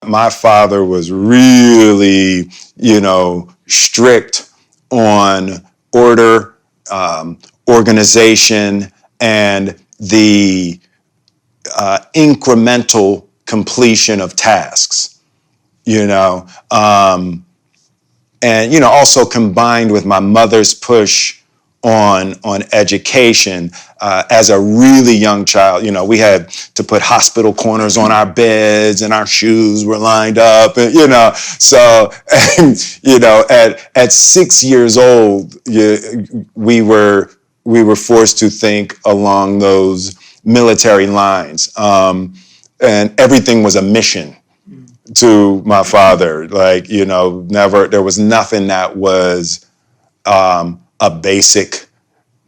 My father was really, strict on order, organization, and the incremental completion of tasks, and also combined with my mother's push on education. As a really young child, we had to put hospital corners on our beds and our shoes were lined up, and so at 6 years old, we were forced to think along those military lines, and everything was a mission to my father. Never, there was nothing that was a basic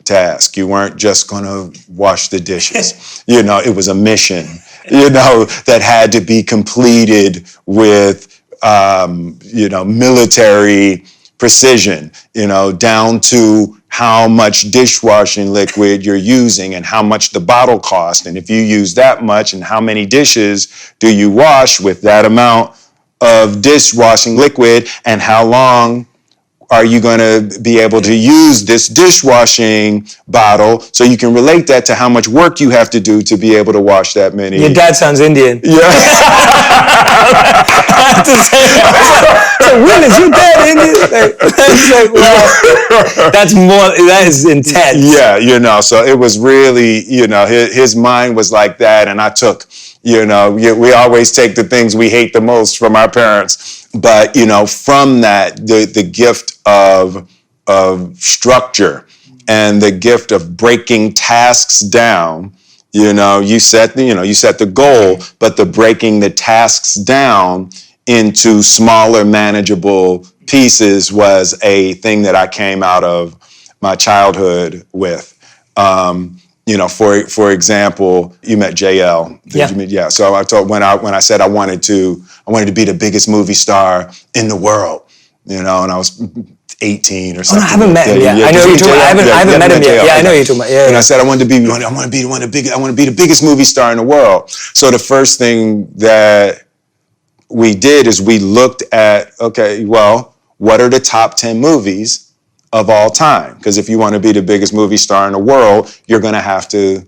task. You weren't just going to wash the dishes. It was a mission, that had to be completed with, military precision, down to how much dishwashing liquid you're using and how much the bottle costs. And if you use that much, and how many dishes do you wash with that amount of dishwashing liquid, and how long are you going to be able to use this dishwashing bottle, so you can relate that to how much work you have to do to be able to wash that many. Your dad sounds Indian. Yeah. I have to say, so Will, is your dad Indian? That is intense. Yeah, so it was really, his mind was like that, and I took, we always take the things we hate the most from our parents. But, from that, the gift of structure and the gift of breaking tasks down, you set the goal, but the breaking the tasks down into smaller, manageable pieces was a thing that I came out of my childhood with. For example, you met JL. Yeah. So I told when I said I wanted to be the biggest movie star in the world, and I was 18 or something. I haven't met him yet. I know you're talking about. I haven't met him yet. Yeah, I know you're talking about. Yeah. And I said I want to be the biggest movie star in the world. So the first thing that we did is we looked at, what are the top 10 movies of all time? Because if you want to be the biggest movie star in the world, you're going to have to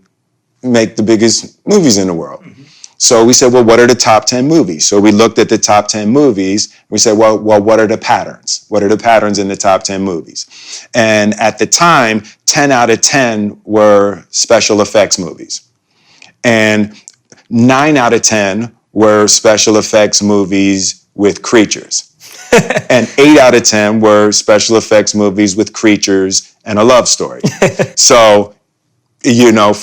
make the biggest movies in the world. Mm-hmm. So we said, what are the top 10 movies? So we looked at the top 10 movies. We said, well, what are the patterns? What are the patterns in the top 10 movies? And at the time, 10 out of 10 were special effects movies. And 9 out of 10 were special effects movies with creatures. And 8 out of 10 were special effects movies with creatures and a love story. So, that's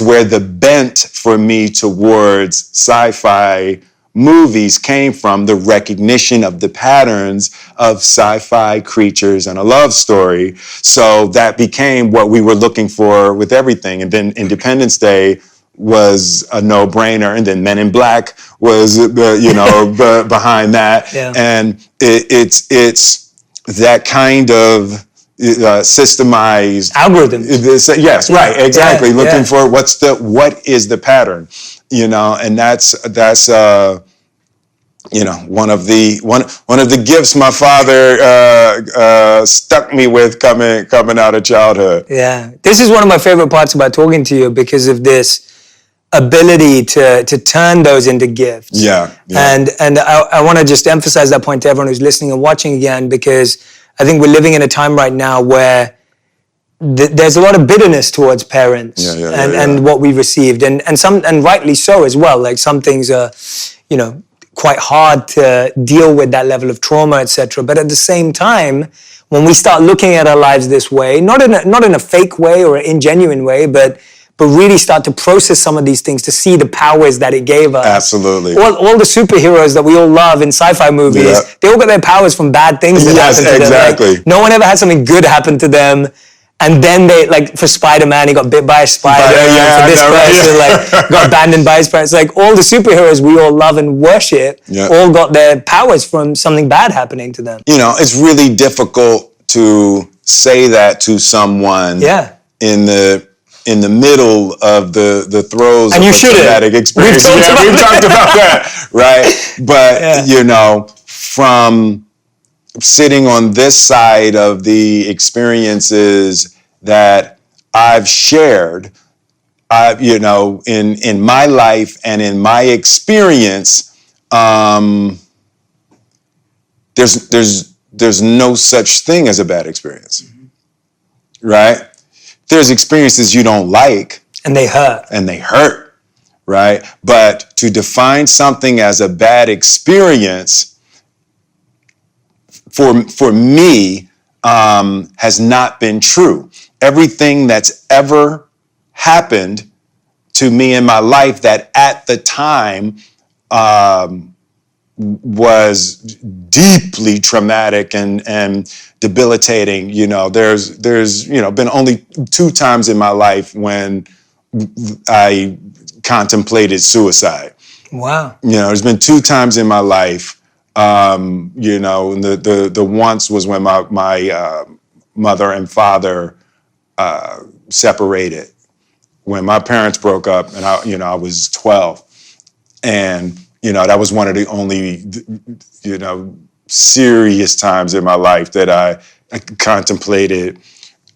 where the bent for me towards sci-fi movies came from, the recognition of the patterns of sci-fi creatures and a love story. So that became what we were looking for with everything. And then Independence Day was a no-brainer, and then Men in Black was, behind that. Yeah. And it's that kind of systemized algorithm. Yes, right, exactly. Yeah, looking for what is the pattern, and that's one of the gifts my father stuck me with coming out of childhood. Yeah, this is one of my favorite parts about talking to you, because of this ability to turn those into gifts. Yeah. And I want to just emphasize that point to everyone who's listening and watching again, because I think we're living in a time right now where there's a lot of bitterness towards parents and what we've received, and rightly so as well. Like, some things are, quite hard to deal with, that level of trauma, etc. But at the same time, when we start looking at our lives this way, not in a fake way or an ingenuine way, but really start to process some of these things, to see the powers that it gave us. Absolutely. All the superheroes that we all love in sci-fi movies, they all got their powers from bad things that happened to them. Exactly. Like, no one ever had something good happen to them. And then they, like, for Spider-Man, he got bit by a spider. For this person, got abandoned by his parents. Like, all the superheroes we all love and worship all got their powers from something bad happening to them. It's really difficult to say that to someone in the in the middle of the throes and of a traumatic experience. We've talked about that, right? But, from sitting on this side of the experiences that I've shared, in my life and in my experience, there's no such thing as a bad experience, right? There's experiences you don't like, and they hurt, right? But to define something as a bad experience for me has not been true. Everything that's ever happened to me in my life that at the time was deeply traumatic and debilitating. There's been only 2 times in my life when I contemplated suicide. Wow. There's been 2 times in my life. And the once was when my mother and father separated, when my parents broke up, and I was 12, and that was one of the only serious times in my life that I contemplated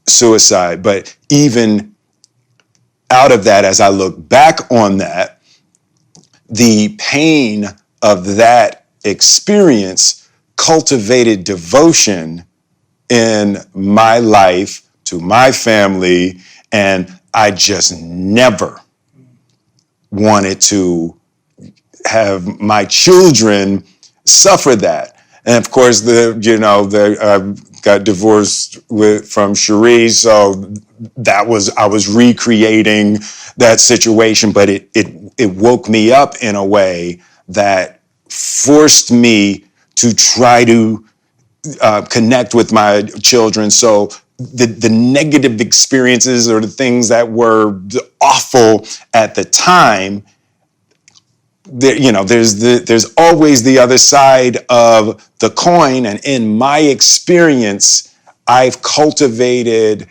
suicide. But even out of that, as I look back on that, the pain of that experience cultivated devotion in my life to my family, and I just never wanted to have my children suffer that. And of course, I got divorced from Cherie, so I was recreating that situation, but it woke me up in a way that forced me to try to connect with my children. So the negative experiences or the things that were awful at the time, there's always the other side of the coin. And in my experience, I've cultivated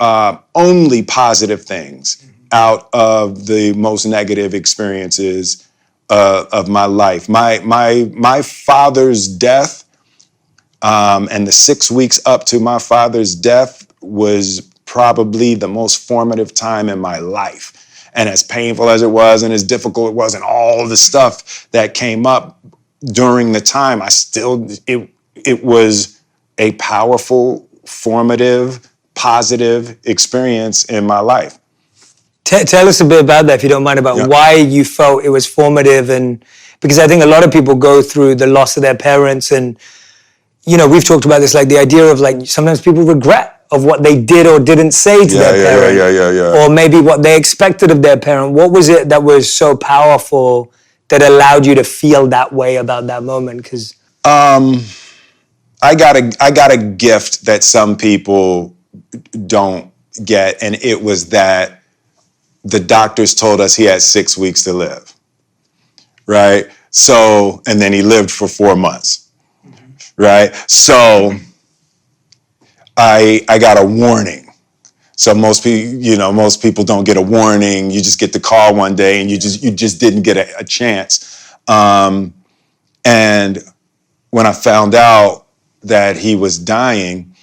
only positive things out of the most negative experiences of my life. My father's death, and the 6 weeks up to my father's death was probably the most formative time in my life. And as painful as it was, and as difficult it was, and all the stuff that came up during the time, it was a powerful, formative, positive experience in my life. Tell us a bit about that, if you don't mind, about why you felt it was formative. And because I think a lot of people go through the loss of their parents, and we've talked about this, like the idea of like sometimes people regret of what they did or didn't say to their parent, or maybe what they expected of their parent. What was it that was so powerful that allowed you to feel that way about that moment? Because I got a gift that some people don't get, and it was that the doctors told us he had 6 weeks to live, right? So, and then he lived for 4 months, right? So I got a warning. So most people don't get a warning. You just get the call one day, and you just didn't get a chance. And when I found out that he was dying,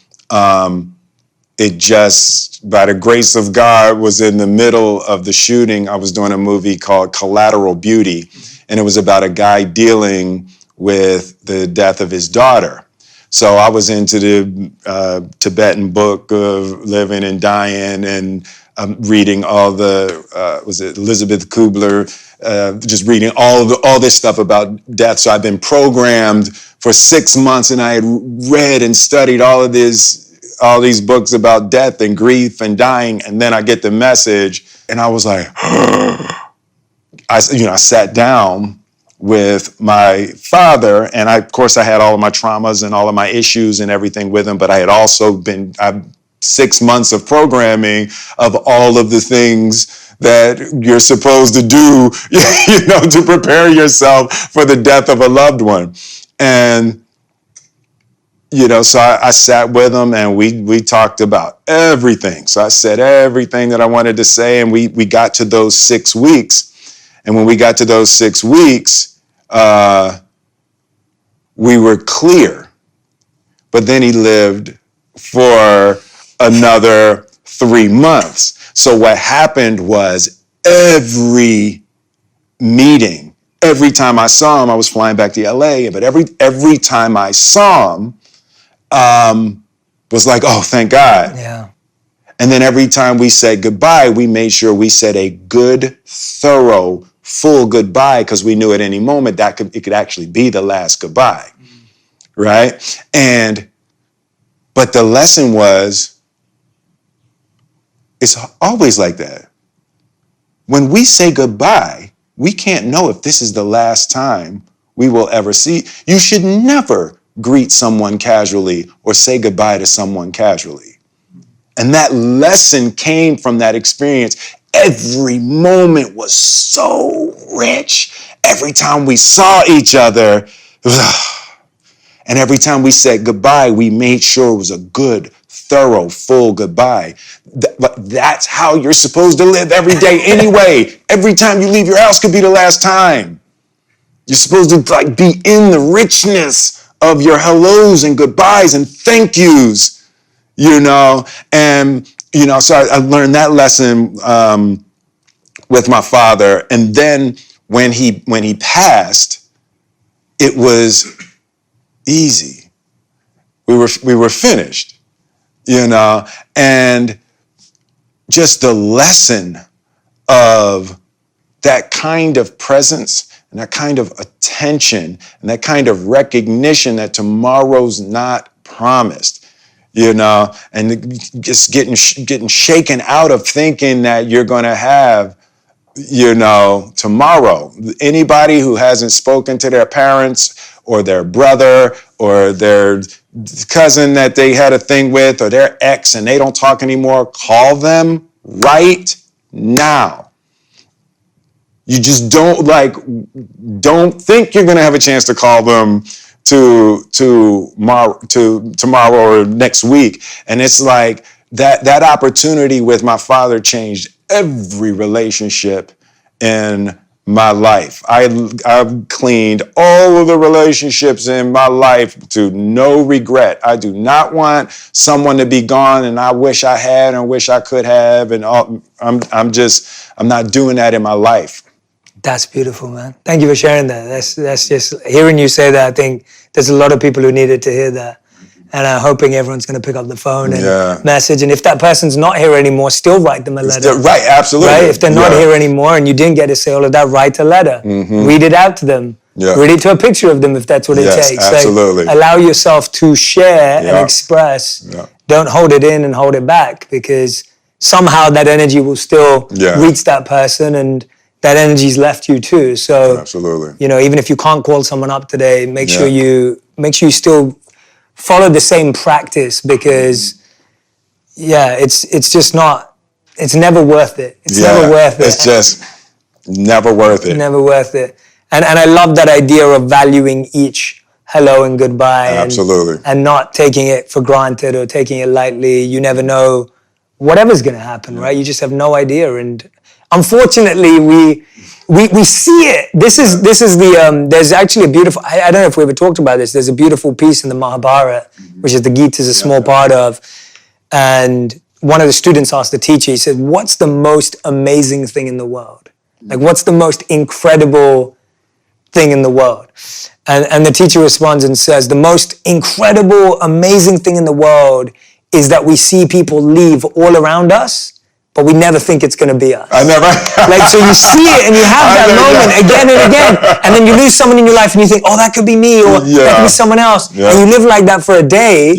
it just, by the grace of God, was in the middle of the shooting. I was doing a movie called Collateral Beauty, and it was about a guy dealing with the death of his daughter. So I was into the Tibetan book of living and dying, and reading all the, was it Elizabeth Kubler, just reading all this stuff about death. So I've been programmed for 6 months, and I had read and studied all these books about death and grief and dying. And then I get the message, and I was like, I sat down with my father, and of course I had all of my traumas and all of my issues and everything with him, but I had also been 6 months of programming of all of the things that you're supposed to do, to prepare yourself for the death of a loved one. And so I sat with him and we talked about everything. So I said everything that I wanted to say, and we got to those 6 weeks. And when we got to those 6 weeks, we were clear. But then he lived for another 3 months. So what happened was every meeting, every time I saw him, I was flying back to LA, but every time I saw him, was like, oh, thank God. Yeah. And then every time we said goodbye, we made sure we said a good, thorough, full goodbye, because we knew at any moment it could actually be the last goodbye, right? But the lesson was, it's always like that. When we say goodbye, we can't know if this is the last time we will ever see. You should never greet someone casually or say goodbye to someone casually. And that lesson came from that experience. Every moment was so rich. Every time we saw each other, and every time we said goodbye, we made sure it was a good, thorough, full goodbye. But that's how you're supposed to live every day anyway. Every time you leave your house could be the last time. You're supposed to be in the richness of your hellos and goodbyes and thank yous, And, so I learned that lesson with my father. And then when he passed, it was easy. We were finished, and just the lesson of that kind of presence and that kind of attention and that kind of recognition that tomorrow's not promised, and just getting shaken out of thinking that you're going to have, tomorrow. Anybody who hasn't spoken to their parents or their brother or their cousin that they had a thing with or their ex and they don't talk anymore, call them right now. You just don't think you're going to have a chance to call them to tomorrow or next week. And it's like that opportunity with my father changed every relationship in my life. I've cleaned all of the relationships in my life to no regret. I do not want someone to be gone and I wish I had and wish I could have. And I'm not doing that in my life. That's beautiful, man. Thank you for sharing that. That's just, hearing you say that, I think there's a lot of people who needed to hear that. And I'm hoping everyone's going to pick up the phone and message. And if that person's not here anymore, still write them a letter. Right, absolutely. Right? If they're not here anymore and you didn't get to say all of that, write a letter. Mm-hmm. Read it out to them. Yeah. Read it to a picture of them if that's what it takes. Absolutely. Allow yourself to share and express. Yeah. Don't hold it in and hold it back, because somehow that energy will still reach that person, and that energy's left you too. So absolutely. Even if you can't call someone up today, make sure you still follow the same practice, because it's just not, it's never worth it. It's never worth it. It's just never worth it. Never worth it. And I love that idea of valuing each hello and goodbye. Absolutely. And not taking it for granted or taking it lightly. You never know whatever's going to happen, right? You just have no idea. And unfortunately, we see it. This is the, there's actually a beautiful, I don't know if we ever talked about this, there's a beautiful piece in the Mahabharata, which is the Gita is a small part of. And one of the students asked the teacher, he said, what's the most amazing thing in the world? Like, what's the most incredible thing in the world? And the teacher responds and says, the most incredible, amazing thing in the world is that we see people leave all around us, but we never think it's going to be us. I never. So you see it and you have that moment again and again, and then you lose someone in your life and you think, oh, that could be me, or that could be someone else. And you live like that for a day,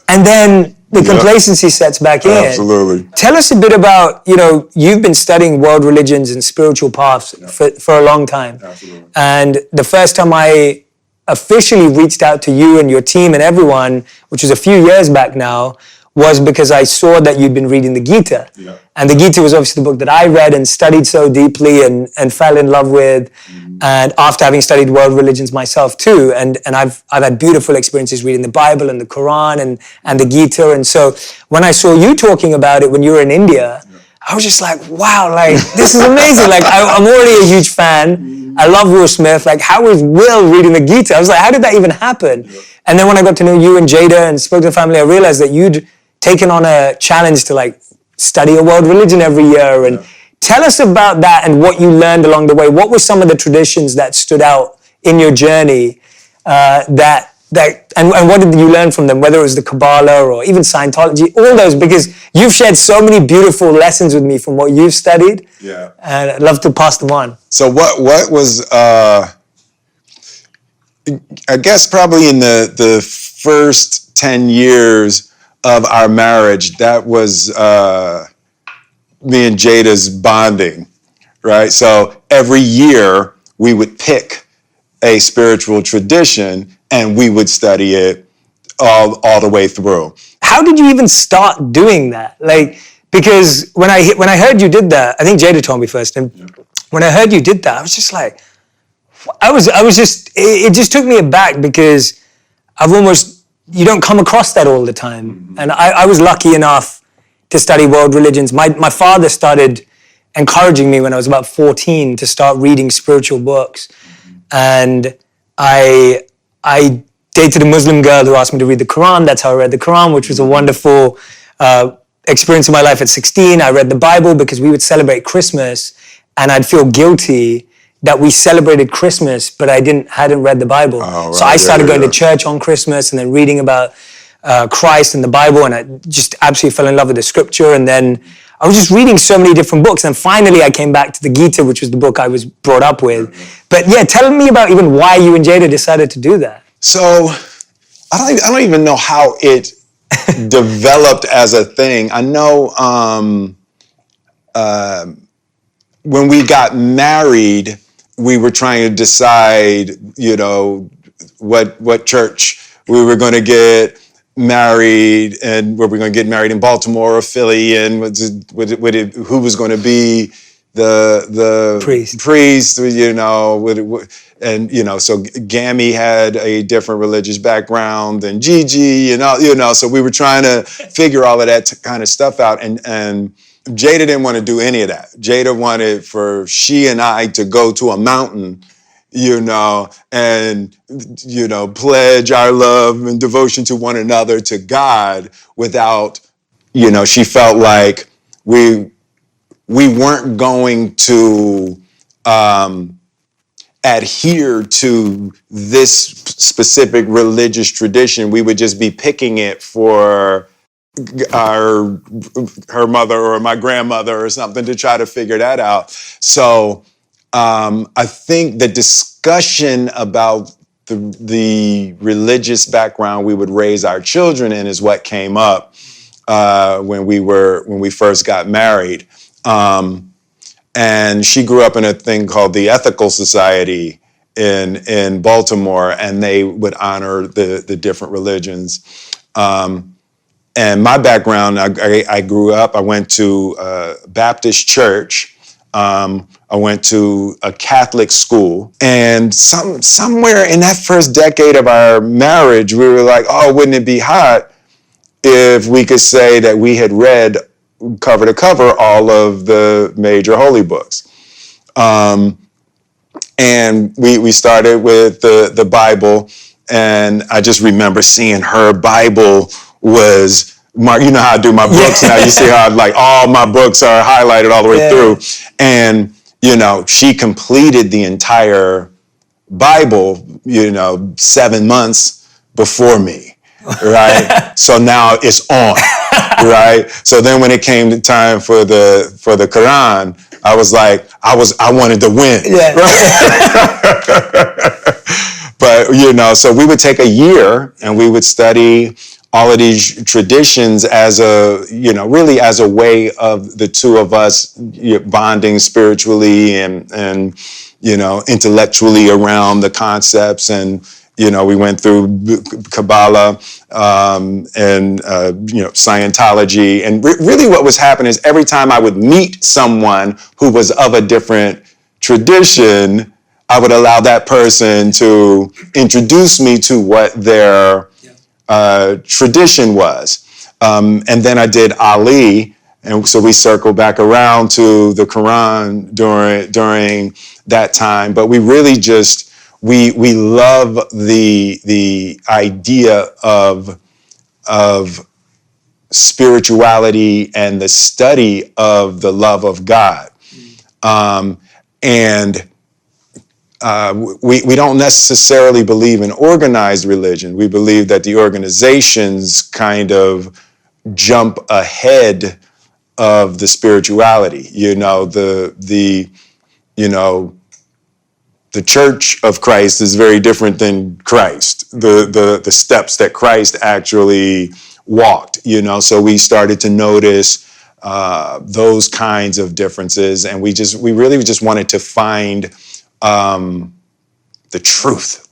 and then the complacency sets back in. Absolutely. Tell us a bit about, you've been studying world religions and spiritual paths for a long time. Absolutely. And the first time I officially reached out to you and your team and everyone, which was a few years back now, was because I saw that you'd been reading the Gita. Yeah. And the Gita was obviously the book that I read and studied so deeply and fell in love with. And after having studied world religions myself too, and I've had beautiful experiences reading the Bible and the Quran and the Gita. And so when I saw you talking about it when you were in India, I was just like, wow, like this is amazing. Like I'm already a huge fan. I love Will Smith. Like how is Will reading the Gita? I was like, how did that even happen? And then when I got to know you and Jada and spoke to the family, I realized that you'd taken on a challenge to like study a world religion every year. And tell us about that and what you learned along the way. What were some of the traditions that stood out in your journey and what did you learn from them, whether it was the Kabbalah or even Scientology, all those, because you've shared so many beautiful lessons with me from what you've studied. Yeah. And I'd love to pass them on. So what was, I guess probably in the first 10 years of our marriage, that was me and Jada's bonding, right? So every year we would pick a spiritual tradition and we would study it all the way through. How did you even start doing that? Like, because when I heard you did that, I think Jada told me first, and when I heard you did that, I was just like, it just took me aback because you don't come across that all the time. And I was lucky enough to study world religions. My father started encouraging me when I was about 14 to start reading spiritual books. And I dated a Muslim girl who asked me to read the Quran. That's how I read the Quran, which was a wonderful experience in my life at 16. I read the Bible because we would celebrate Christmas and I'd feel guilty that we celebrated Christmas, but I hadn't read the Bible. Oh, right, so I started going to church on Christmas and then reading about Christ and the Bible, and I just absolutely fell in love with the scripture. And then I was just reading so many different books. And finally I came back to the Gita, which was the book I was brought up with. But yeah, tell me about even why you and Jada decided to do that. So I don't even know how it developed as a thing. I know when we got married, we were trying to decide, what church we were going to get married, and were we going to get married in Baltimore or Philly, and who was going to be the priest, and so Gammy had a different religious background than Gigi, so we were trying to figure all of that kind of stuff out, and Jada didn't want to do any of that. Jada wanted for she and I to go to a mountain, and, pledge our love and devotion to one another, to God, without, she felt like we weren't going to adhere to this specific religious tradition. We would just be picking it for her mother or my grandmother or something to try to figure that out. So I think the discussion about the religious background we would raise our children in is what came up when we first got married. And she grew up in a thing called the Ethical Society in Baltimore, and they would honor the different religions. And my background, I grew up, I went to a Baptist church. I went to a Catholic school, and somewhere in that first decade of our marriage, we were like, oh, wouldn't it be hot if we could say that we had read cover to cover all of the major holy books. And we started with the Bible, and I just remember seeing her Bible was marked. You know how I do my books now. You see how all my books are highlighted all the way through. And, she completed the entire Bible, 7 months before me, right? So now it's on, right? So then when it came to time for the Quran, I was like, I wanted to win. Yeah. Right? But, so we would take a year and we would study all of these traditions as really as a way of the two of us bonding spiritually and intellectually around the concepts and we went through Kabbalah and Scientology, and really what was happening is every time I would meet someone who was of a different tradition, I would allow that person to introduce me to what their tradition was. And then I did Ali, and so we circled back around to the Quran during that time. But we really just we love the idea of spirituality and the study of the love of God. And we don't necessarily believe in organized religion. We believe that the organizations kind of jump ahead of the spirituality. The Church of Christ is very different than Christ. The steps that Christ actually walked. So we started to notice those kinds of differences, and we really just wanted to find the truth.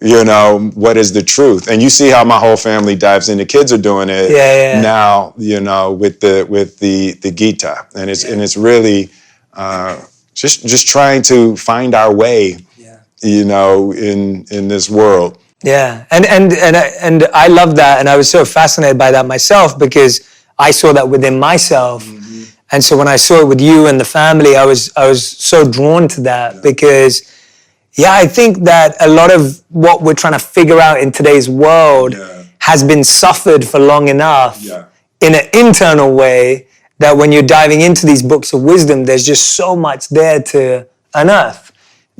What is the truth? And you see how my whole family dives in. The kids are doing it now, with the Gita, and it's really just trying to find our way, in this world. Yeah, and I love that, and I was so fascinated by that myself because I saw that within myself. And so when I saw it with you and the family, I was so drawn to that because, I think that a lot of what we're trying to figure out in today's world has been suffered for long enough in an internal way that when you're diving into these books of wisdom, there's just so much there to unearth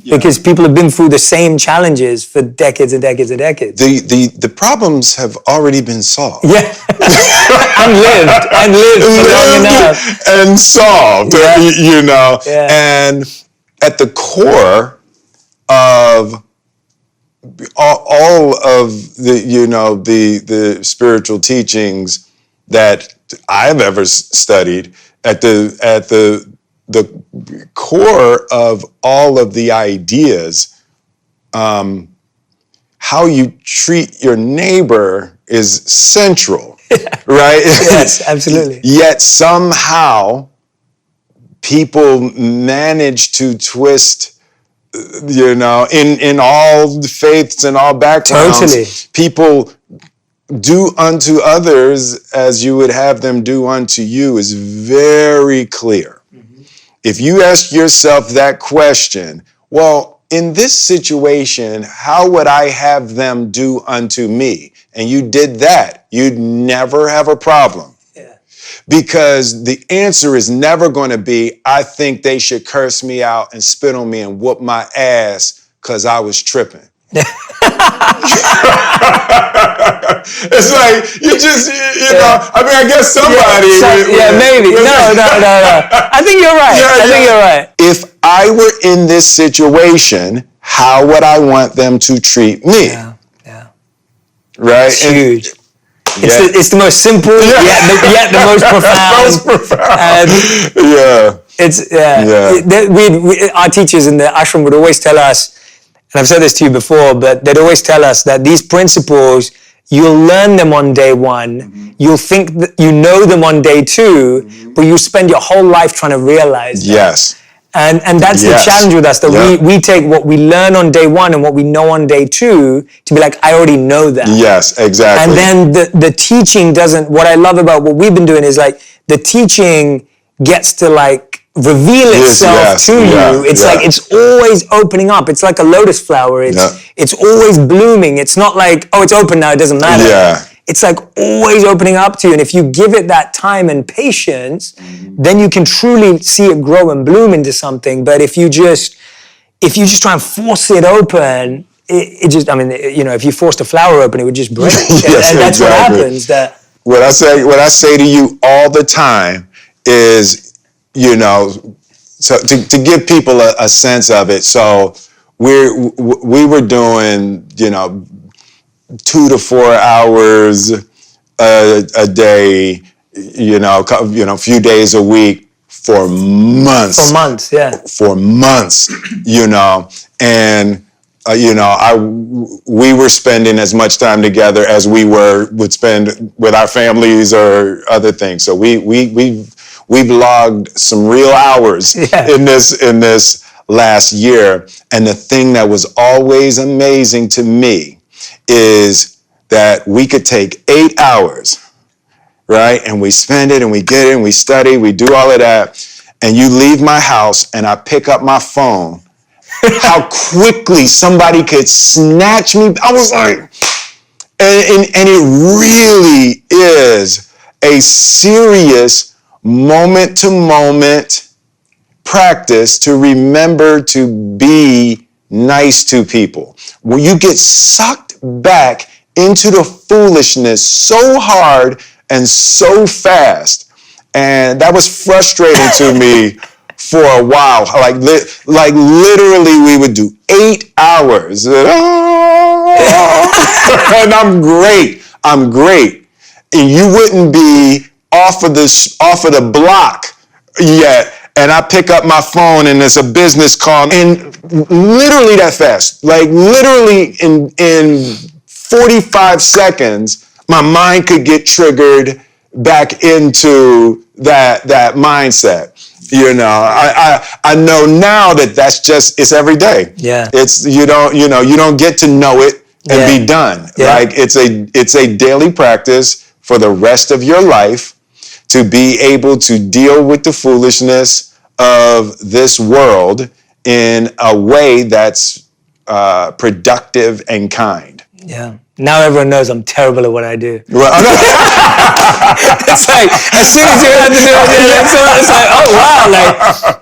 because people have been through the same challenges for decades and decades and decades. The problems have already been solved. Yeah. and lived for long enough. And solved, Yeah. And at the core of all of the spiritual teachings that I've ever studied, at the core of all of the ideas, how you treat your neighbor is central, right? Yes, absolutely. Yet somehow people manage to twist, in all faiths and all backgrounds. Totally. People do unto others as you would have them do unto you is very clear. If you ask yourself that question, well, in this situation, how would I have them do unto me? And you did that, you'd never have a problem. Because the answer is never going to be, I think they should curse me out and spit on me and whoop my ass because I was tripping. It's like, I guess somebody. Maybe. No. I think you're right. I think you're right. If I were in this situation, how would I want them to treat me? Yeah. Right? It's huge. It's the most simple, yet the most profound. Our teachers in the ashram would always tell us, and I've said this to you before, but they'd always tell us that these principles, you'll learn them on day one, you'll think that you know them on day two, but you spend your whole life trying to realize them. Yes. And that's the challenge with us, that we take what we learn on day one and what we know on day two to be like, I already know that. Yes, exactly. And then the teaching doesn't, what I love about what we've been doing is like, the teaching gets to like reveal itself to you. It's like, it's always opening up. It's like a lotus flower. It's always blooming. It's not like, oh, it's open now, it doesn't matter. Yeah. It's like always opening up to you. And if you give it that time and patience, then you can truly see it grow and bloom into something. But if you just try and force it open, it just, if you forced a flower open, it would just break. And that's what happens. What I say to you all the time is, so to give people a sense of it. So we were doing, 2 to 4 hours a day, a few days a week for months. For months, yeah. For months, and we were spending as much time together as we would spend with our families or other things. So we've logged some real hours in this last year. And the thing that was always amazing to me is that we could take 8 hours, right? And we spend it and we get it and we study, we do all of that. And you leave my house and I pick up my phone, how quickly somebody could snatch me. I was like, and it really is a serious moment to moment practice to remember to be nice to people. When you get sucked back into the foolishness so hard and so fast, and that was frustrating to me for a while. Like literally we would do 8 hours. And I'm great. And you wouldn't be off of the block yet. And I pick up my phone and it's a business call. And literally that fast, like literally in 45 seconds, my mind could get triggered back into that mindset. I know now that's just, it's every day. Yeah. It's, you don't get to know it and be done. Yeah. Like it's a daily practice for the rest of your life to be able to deal with the foolishness of this world in a way that's productive and kind. Yeah. Now everyone knows I'm terrible at what I do. Well, it's like, as soon as you have to do it, it's like, oh wow, like,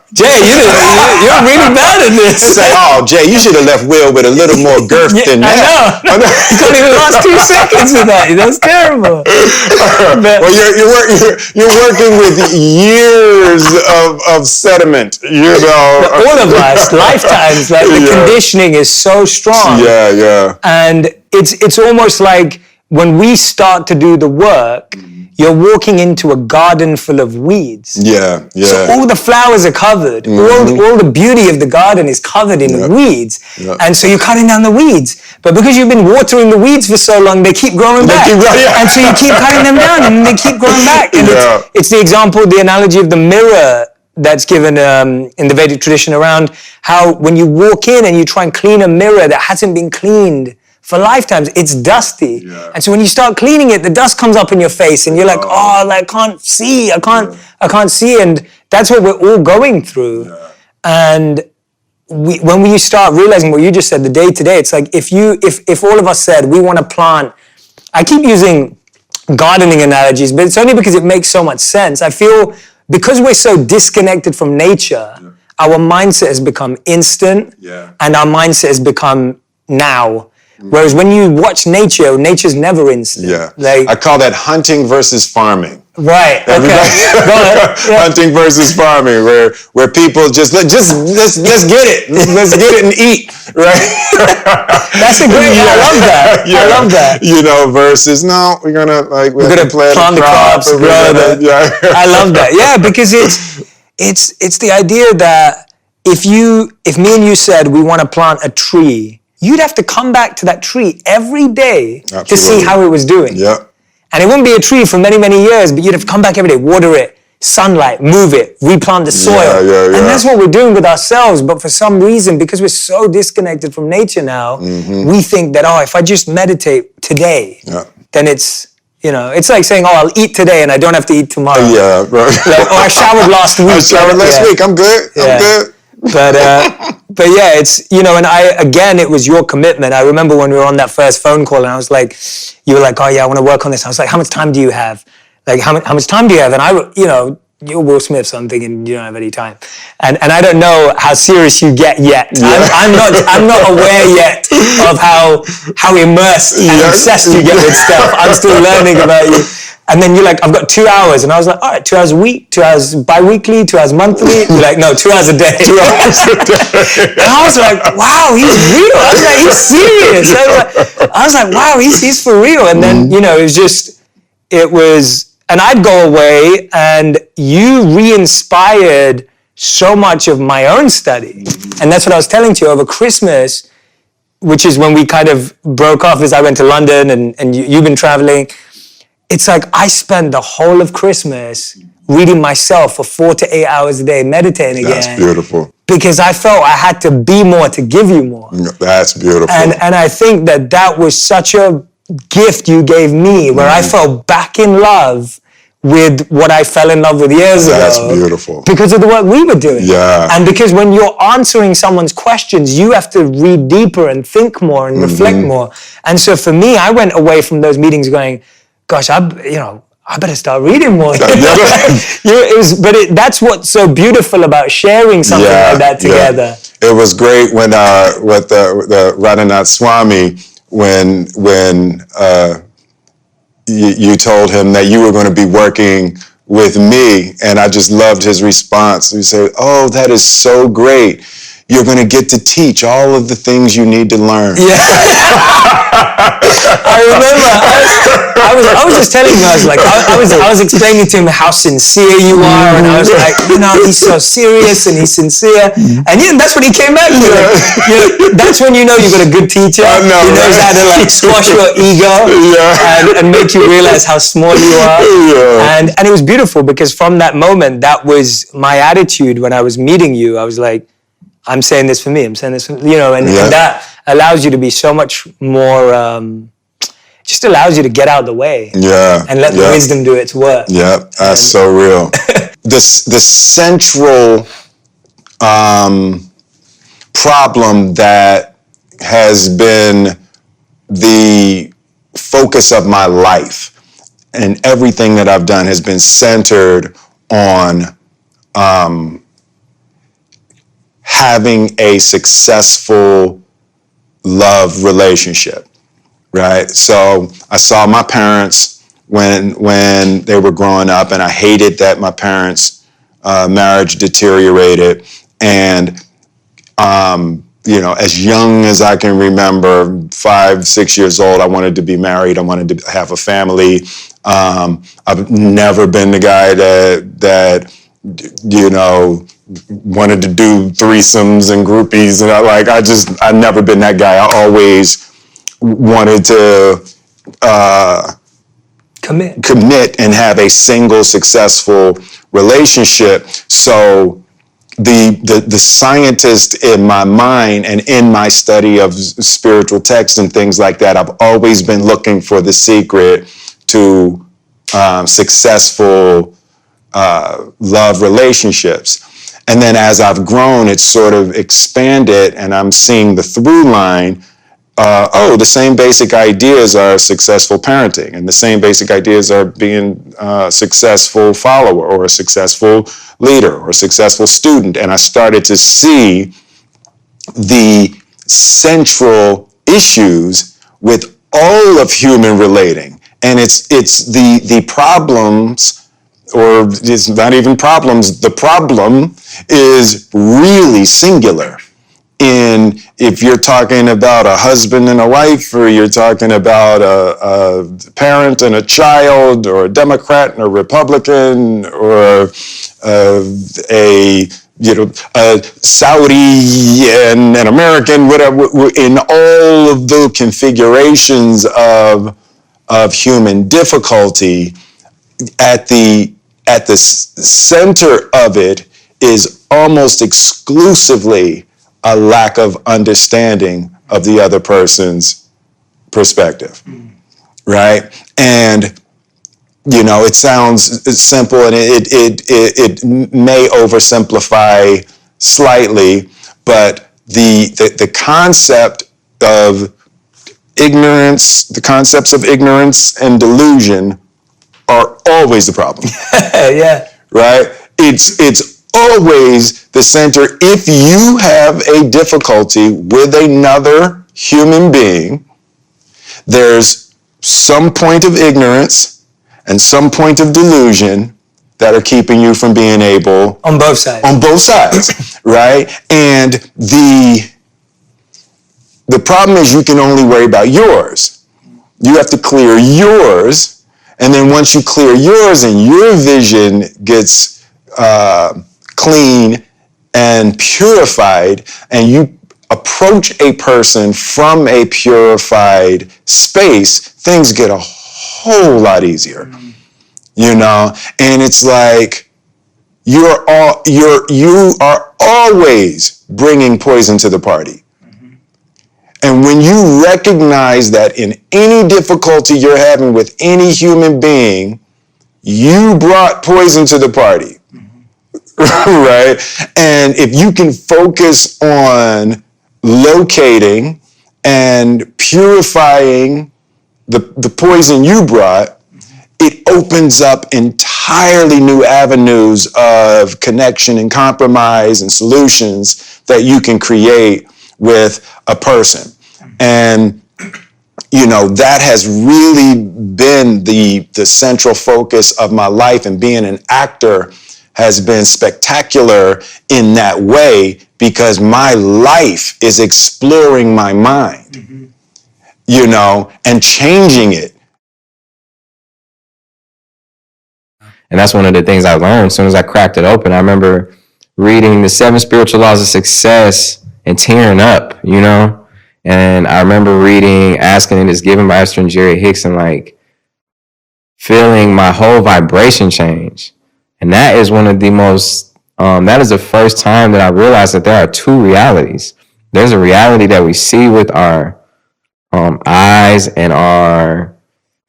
Jay, you're really bad at this. It's like, oh, Jay, you should have left Will with a little more girth than that. I know. You couldn't even last 2 seconds with that. That's terrible. Well, you're working with years of sediment, All of us, lifetimes, like the conditioning is so strong. Yeah. And it's almost like when we start to do the work, you're walking into a garden full of weeds. Yeah. So all the flowers are covered. Mm-hmm. All the beauty of the garden is covered in weeds. Yep. And so you're cutting down the weeds. But because you've been watering the weeds for so long, they keep growing back. And so you keep cutting them down and they keep growing back. And it's the example, the analogy of the mirror that's given in the Vedic tradition around how when you walk in and you try and clean a mirror that hasn't been cleaned for lifetimes, it's dusty. Yeah. And so when you start cleaning it, the dust comes up in your face and you're like, I can't see. I can't see. And that's what we're all going through. Yeah. And when we start realizing what you just said, the day to day, it's like if all of us said we want to plant, I keep using gardening analogies, but it's only because it makes so much sense. I feel because we're so disconnected from nature, our mindset has become instant and our mindset has become now. Whereas when you watch nature's never instant. Yeah. I call that hunting versus farming. Right. Okay. Hunting versus farming, where people let's get it. Let's get it and eat. Right. That's a great. I love that. I love that. Versus no, we're gonna plant the crops, grow the. I love that. Yeah, because it's the idea that if me and you said we want to plant a tree, you'd have to come back to that tree every day to see how it was doing. Yeah. And it wouldn't be a tree for many, many years, but you'd have to come back every day, water it, sunlight, move it, replant the soil. Yeah. And that's what we're doing with ourselves. But for some reason, because we're so disconnected from nature now, we think that, if I just meditate today, then it's, it's like saying, I'll eat today and I don't have to eat tomorrow. Yeah, right. Like, I showered last week. I showered last week. I'm good. I'm good. But yeah, it's, and it was your commitment. I remember when we were on that first phone call and I was like, you were like, oh yeah, I want to work on this. I was like, how much time do you have? Like, how much time do you have? And you're Will Smith, so I'm thinking you don't have any time. And I don't know how serious you get yet. Yeah. I'm not aware yet of how immersed and obsessed you get with stuff. I'm still learning about you. And then you're like, I've got 2 hours. And I was like, all right, 2 hours a week, 2 hours bi-weekly, 2 hours monthly. You're like, no, 2 hours a day. 2 hours a day. And I was like, wow, he's real. I was like, he's serious. I was like, wow, he's for real. And then, and I'd go away and you re-inspired so much of my own study. And that's what I was telling you over Christmas. which is when we kind of broke off, as I went to London and you've been traveling. It's like I spent the whole of Christmas reading myself for 4 to 8 hours a day, meditating again. That's beautiful. Because I felt I had to be more to give you more. That's beautiful. And I think that was such a gift you gave me, where I fell back in love with what I fell in love with years ago. That's beautiful. Because of the work we were doing. Yeah. And because when you're answering someone's questions, you have to read deeper and think more and reflect more. And so for me, I went away from those meetings going, gosh, I better start reading more. That's what's so beautiful about sharing something like that together. Yeah. It was great when with the Radhanath Swami, when you told him that you were going to be working with me, and I just loved his response. He said, "Oh, that is so great. You're going to get to teach all of the things you need to learn." Yeah. I remember I was just telling him, I was explaining to him how sincere you are, and I was like, he's so serious and he's sincere, and that's when he came back to me. That's when you know you've got a good teacher. I know, he knows how to squash your ego and make you realize how small you are. And it was beautiful, because from that moment, that was my attitude when I was meeting you. I was like, I'm saying this for me. I'm saying this for, and that allows you to be so much more, just allows you to get out of the way. Yeah. And let the wisdom do its work. Yeah, that's so real. The central problem that has been the focus of my life, and everything that I've done has been centered on having a successful love relationship, right? So I saw my parents when they were growing up, and I hated that my parents' marriage deteriorated. And as young as I can remember, 5, 6 years old, I wanted to be married. I wanted to have a family. I've never been the guy that wanted to do threesomes and groupies, and I've never been that guy. I always wanted to commit and have a single successful relationship. So the scientist in my mind and in my study of spiritual texts and things like that, I've always been looking for the secret to successful love relationships. And then as I've grown, it's sort of expanded, and I'm seeing the through line. The same basic ideas are successful parenting, and the same basic ideas are being a successful follower or a successful leader or a successful student. And I started to see the central issues with all of human relating. And it's the problems, or it's not even problems. The problem is really singular. If you're talking about a husband and a wife, or you're talking about a parent and a child, or a Democrat and a Republican, or a Saudi and an American, whatever, in all of the configurations of human difficulty, at the center of it is almost exclusively a lack of understanding of the other person's perspective, right? And it sounds simple, and it may oversimplify slightly, but the concept of ignorance, the concepts of ignorance and delusion are always the problem. Yeah. Right? It's always the center. If you have a difficulty with another human being, there's some point of ignorance and some point of delusion that are keeping you from being able... On both sides. On both sides, right? And the problem is you can only worry about yours. You have to clear yours, and then once you clear yours and your vision gets clean and purified, and you approach a person from a purified space, things get a whole lot easier, you know? And it's like, you are always bringing poison to the party. And when you recognize that in any difficulty you're having with any human being, you brought poison to the party, right? And if you can focus on locating and purifying the poison you brought, it opens up entirely new avenues of connection and compromise and solutions that you can create with a person. And, you know, that has really been the central focus of my life, and being an actor has been spectacular in that way, because my life is exploring my mind, you know, and changing it. And that's one of the things I learned as soon as I cracked it open. I remember reading the 7 Spiritual Laws of Success and tearing up, you know? And I remember reading Asking and Is Given by Esther and Jerry Hicks, and like feeling my whole vibration change. And that is one of the most, that is the first time that I realized that there are 2 realities. There's a reality that we see with our eyes and our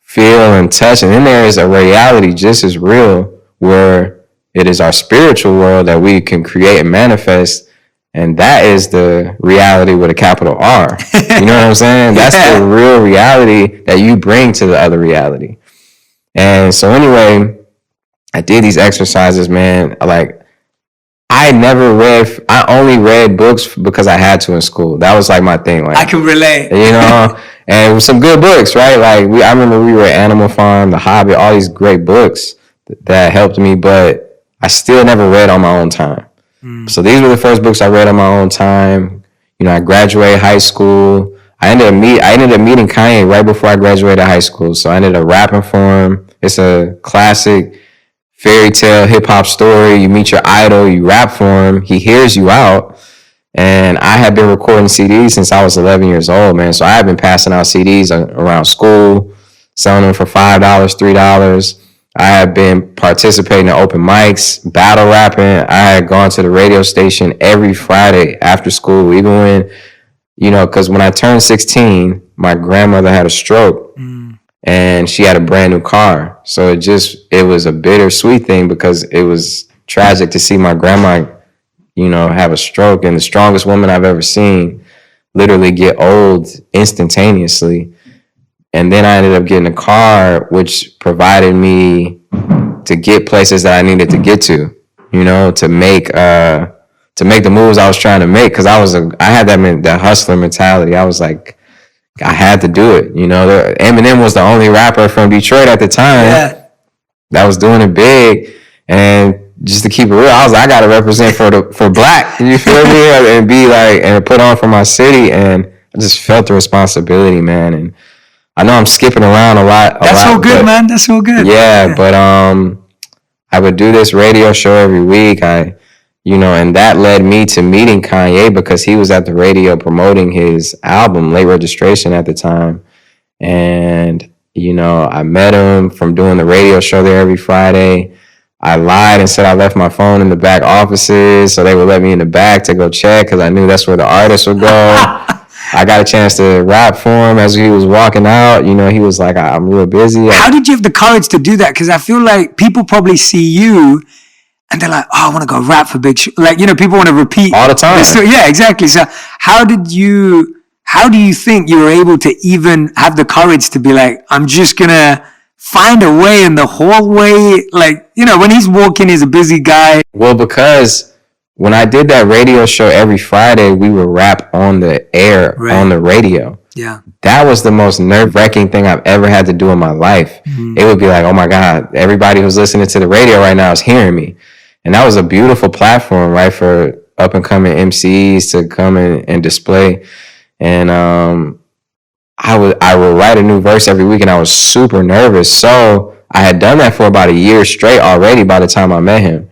feel and touch, and then there is a reality just as real where it is our spiritual world that we can create and manifest, and that is the reality with a capital R. You know what I'm saying? That's the real reality that you bring to the other reality. And so anyway, I did these exercises, man. Like, I only read books because I had to in school. That was like my thing. Like, I can relate. You know, and it was some good books, right? Like, I remember we were at Animal Farm, The Hobbit, all these great books that helped me, but I still never read on my own time. So these were the first books I read on my own time. You know, I graduated high school. I ended up meeting Kanye right before I graduated high school. So I ended up rapping for him. It's a classic fairy tale hip hop story. You meet your idol, you rap for him, he hears you out. And I had been recording CDs since I was 11 years old, man. So I had been passing out CDs around school, selling them for $5, $3. I had been participating in open mics, battle rapping. I had gone to the radio station every Friday after school, even when, you know, because when I turned 16, my grandmother had a stroke. And she had a brand new car. So it was a bittersweet thing, because it was tragic to see my grandma, you know, have a stroke, and the strongest woman I've ever seen literally get old instantaneously. And then I ended up getting a car, which provided me to get places that I needed to get to, you know, to make the moves I was trying to make. Cause I had that hustler mentality. I was like, I had to do it. You know, Eminem was the only rapper from Detroit at the time that was doing it big. And just to keep it real, I got to represent for black, you feel me? And be like, and put on for my city. And I just felt the responsibility, man. And I know I'm skipping around a lot. That's so good, man. That's so good. Yeah, but I would do this radio show every week. You know, and that led me to meeting Kanye, because he was at the radio promoting his album, Late Registration, at the time. And, you know, I met him from doing the radio show there every Friday. I lied and said I left my phone in the back offices, so they would let me in the back to go check, because I knew that's where the artists would go. I got a chance to rap for him as he was walking out. You know, he was like, I'm real busy. How did you have the courage to do that? Because I feel like people probably see you and they're like, oh, I want to go rap for Big Sean. Like, you know, people want to repeat all the time. Yeah, exactly. So how do you think you were able to even have the courage to be like, I'm just going to find a way in the hallway? Like, you know, when he's walking, he's a busy guy. Well, because when I did that radio show every Friday, we would rap on the air, on the radio. Yeah. That was the most nerve-wracking thing I've ever had to do in my life. It would be like, oh my God, everybody who's listening to the radio right now is hearing me. And that was a beautiful platform, right, for up-and-coming MCs to come in and display. And I would write a new verse every week, and I was super nervous. So I had done that for about a year straight already by the time I met him.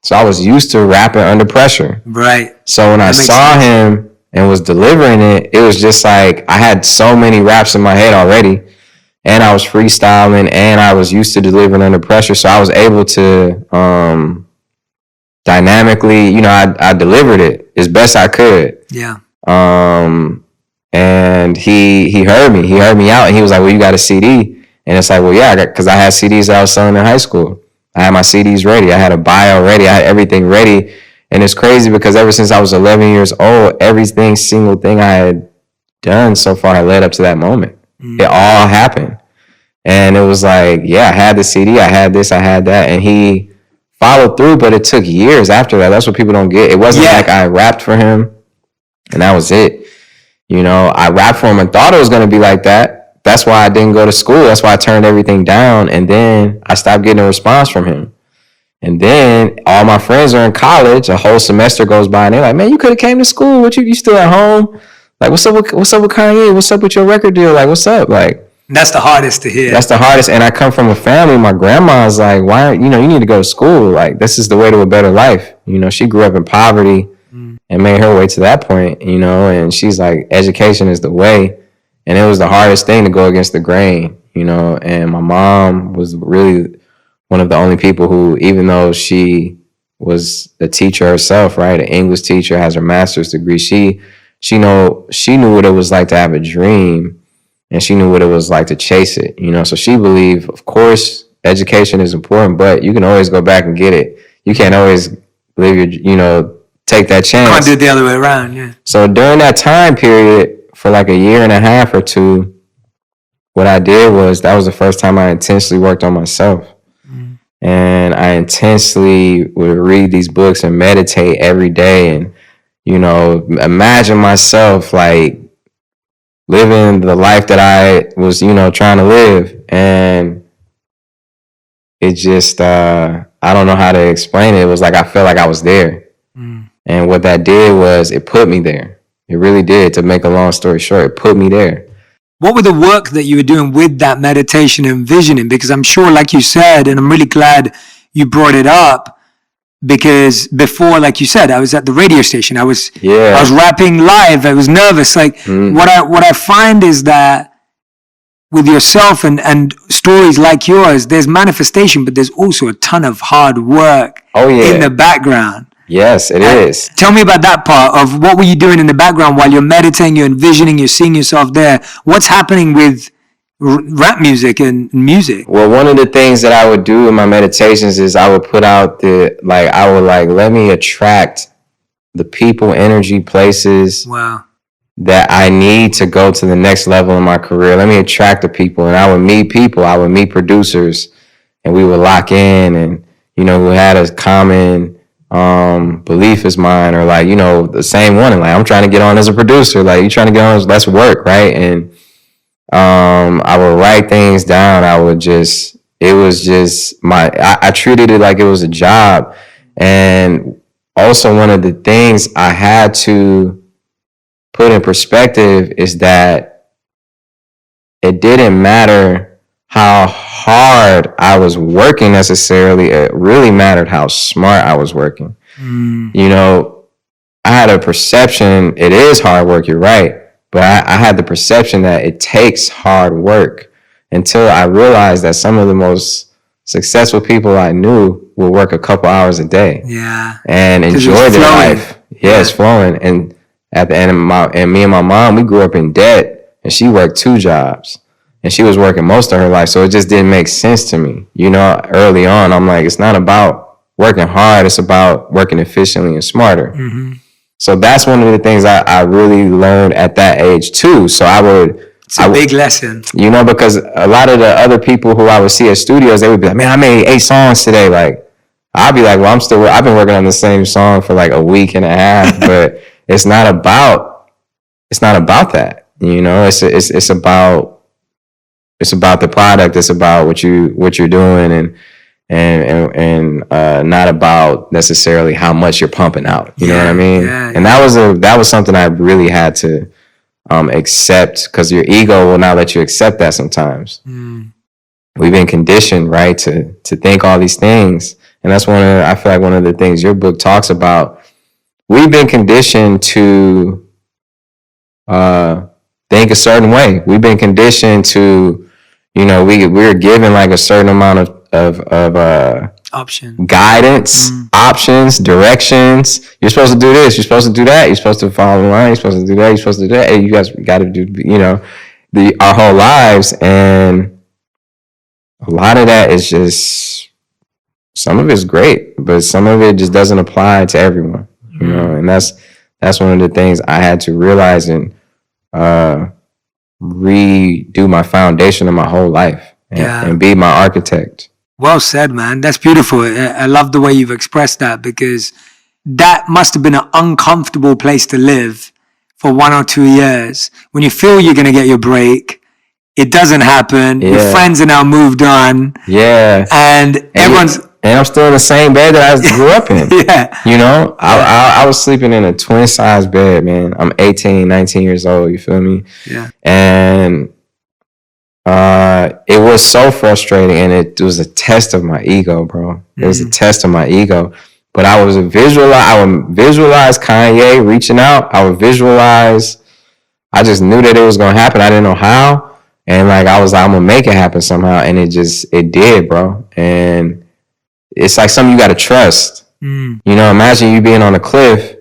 So I was used to rapping under pressure. Right. So when I saw him and was delivering it, it was just like I had so many raps in my head already, and I was freestyling, and I was used to delivering under pressure, so I was able to dynamically, I delivered it as best I could. Yeah. And he heard me out, and he was like, well, you got a CD? And it's like, well, yeah, because I had CDs that I was selling in high school. I had my CDs ready. I had a bio ready. I had everything ready. And it's crazy because ever since I was 11 years old, single thing I had done so far had led up to that moment. It all happened. And it was like, yeah, I had the CD, I had this, I had that. And he followed through, but it took years after that. That's what people don't get. It wasn't like I rapped for him and that was it. I rapped for him and thought it was going to be like that. That's why I didn't go to school. That's why I turned everything down. And then I stopped getting a response from him. And then all my friends are in college. A whole semester goes by and they're like, man, you could have came to school. What you still at home? Like, what's up with Kanye? What's up with your record deal? Like, what's up? Like, that's the hardest to hear. That's the hardest. And I come from a family. My grandma's like, why, you need to go to school. Like, this is the way to a better life. She grew up in poverty and made her way to that point, and she's like, education is the way. And it was the hardest thing to go against the grain, and my mom was really one of the only people who, even though she was a teacher herself, right, an English teacher, has her master's degree, she knew what it was like to have a dream, and she knew what it was like to chase it, so she believed, of course, education is important, but you can always go back and get it. You can't always live take that chance. Can't do it the other way around, yeah. So during that time period, for like a year and a half or two, what I did was, that was the first time I intentionally worked on myself. And I intensely would read these books and meditate every day and, imagine myself like living the life that I was, trying to live. And it just, I don't know how to explain it. It was like, I felt like I was there. And what that did was, it put me there. It really did. To make a long story short, it put me there. What were the work that you were doing with that meditation and visioning? Because I'm sure, like you said, and I'm really glad you brought it up, because before, like you said, I was at the radio station. I was rapping live. I was nervous. Like what I find is that with yourself and stories like yours, there's manifestation, but there's also a ton of hard work in the background. Yes, it is. Tell me about that part of what were you doing in the background while you're meditating, you're envisioning, you're seeing yourself there. What's happening with rap music and music? Well, one of the things that I would do in my meditations is I would put out let me attract the people, energy, places that I need to go to the next level in my career. Let me attract the people. And I would meet people. I would meet producers, and we would lock in, and, who had a common belief is mine, or the same one, and I'm trying to get on as a producer, you trying to get on, let's work, right? And I would write things down. I treated it like it was a job. And also, one of the things I had to put in perspective is that it didn't matter how hard I was working necessarily. It really mattered how smart I was working. I had a perception, it is hard work, you're right, but I had the perception that it takes hard work, until I realized that some of the most successful people I knew would work a couple hours a day and enjoy their life. It's flowing. And at the end of me and my mom, we grew up in debt, and she worked 2 jobs. And she was working most of her life, so it just didn't make sense to me. Early on, I'm like, it's not about working hard, it's about working efficiently and smarter. So that's one of the things I really learned at that age too. So it's a big lesson. Because a lot of the other people who I would see at studios, they would be like, man, I made 8 songs today. Like, I'd be like, well, I've been working on the same song for like a week and a half, but it's not about that. It's about the product. It's about what you're doing, and not about necessarily how much you're pumping out. You know what I mean? And that was something I really had to accept, because your ego will not let you accept that sometimes. We've been conditioned, right, to think all these things, and that's I feel like one of the things your book talks about. We've been conditioned to think a certain way. We've been conditioned to, we're given like a certain amount of guidance, options, directions. You're supposed to do this. You're supposed to do that. You're supposed to follow the line. You're supposed to do that. You're supposed to do that. Hey, you guys got to do, our whole lives. And a lot of that is just, some of it's great, but some of it just doesn't apply to everyone, and that's one of the things I had to realize and redo my foundation of my whole life and be my architect. Well said, man. That's beautiful. I love the way you've expressed that, because that must have been an uncomfortable place to live for 1 or 2 years. When you feel you're going to get your break, it doesn't happen. Yeah. Your friends are now moved on. Yeah. And everyone's... And I'm still in the same bed that I grew up in. Yeah. I was sleeping in a twin size bed, man. I'm 18, 19 years old. You feel me? Yeah. And it was so frustrating, and it was a test of my ego, bro. It was a test of my ego. But I would visualize Kanye reaching out. I just knew that it was going to happen. I didn't know how. And like, I was like, I'm going to make it happen somehow. And it did, bro. And it's like something you got to trust. Imagine you being on a cliff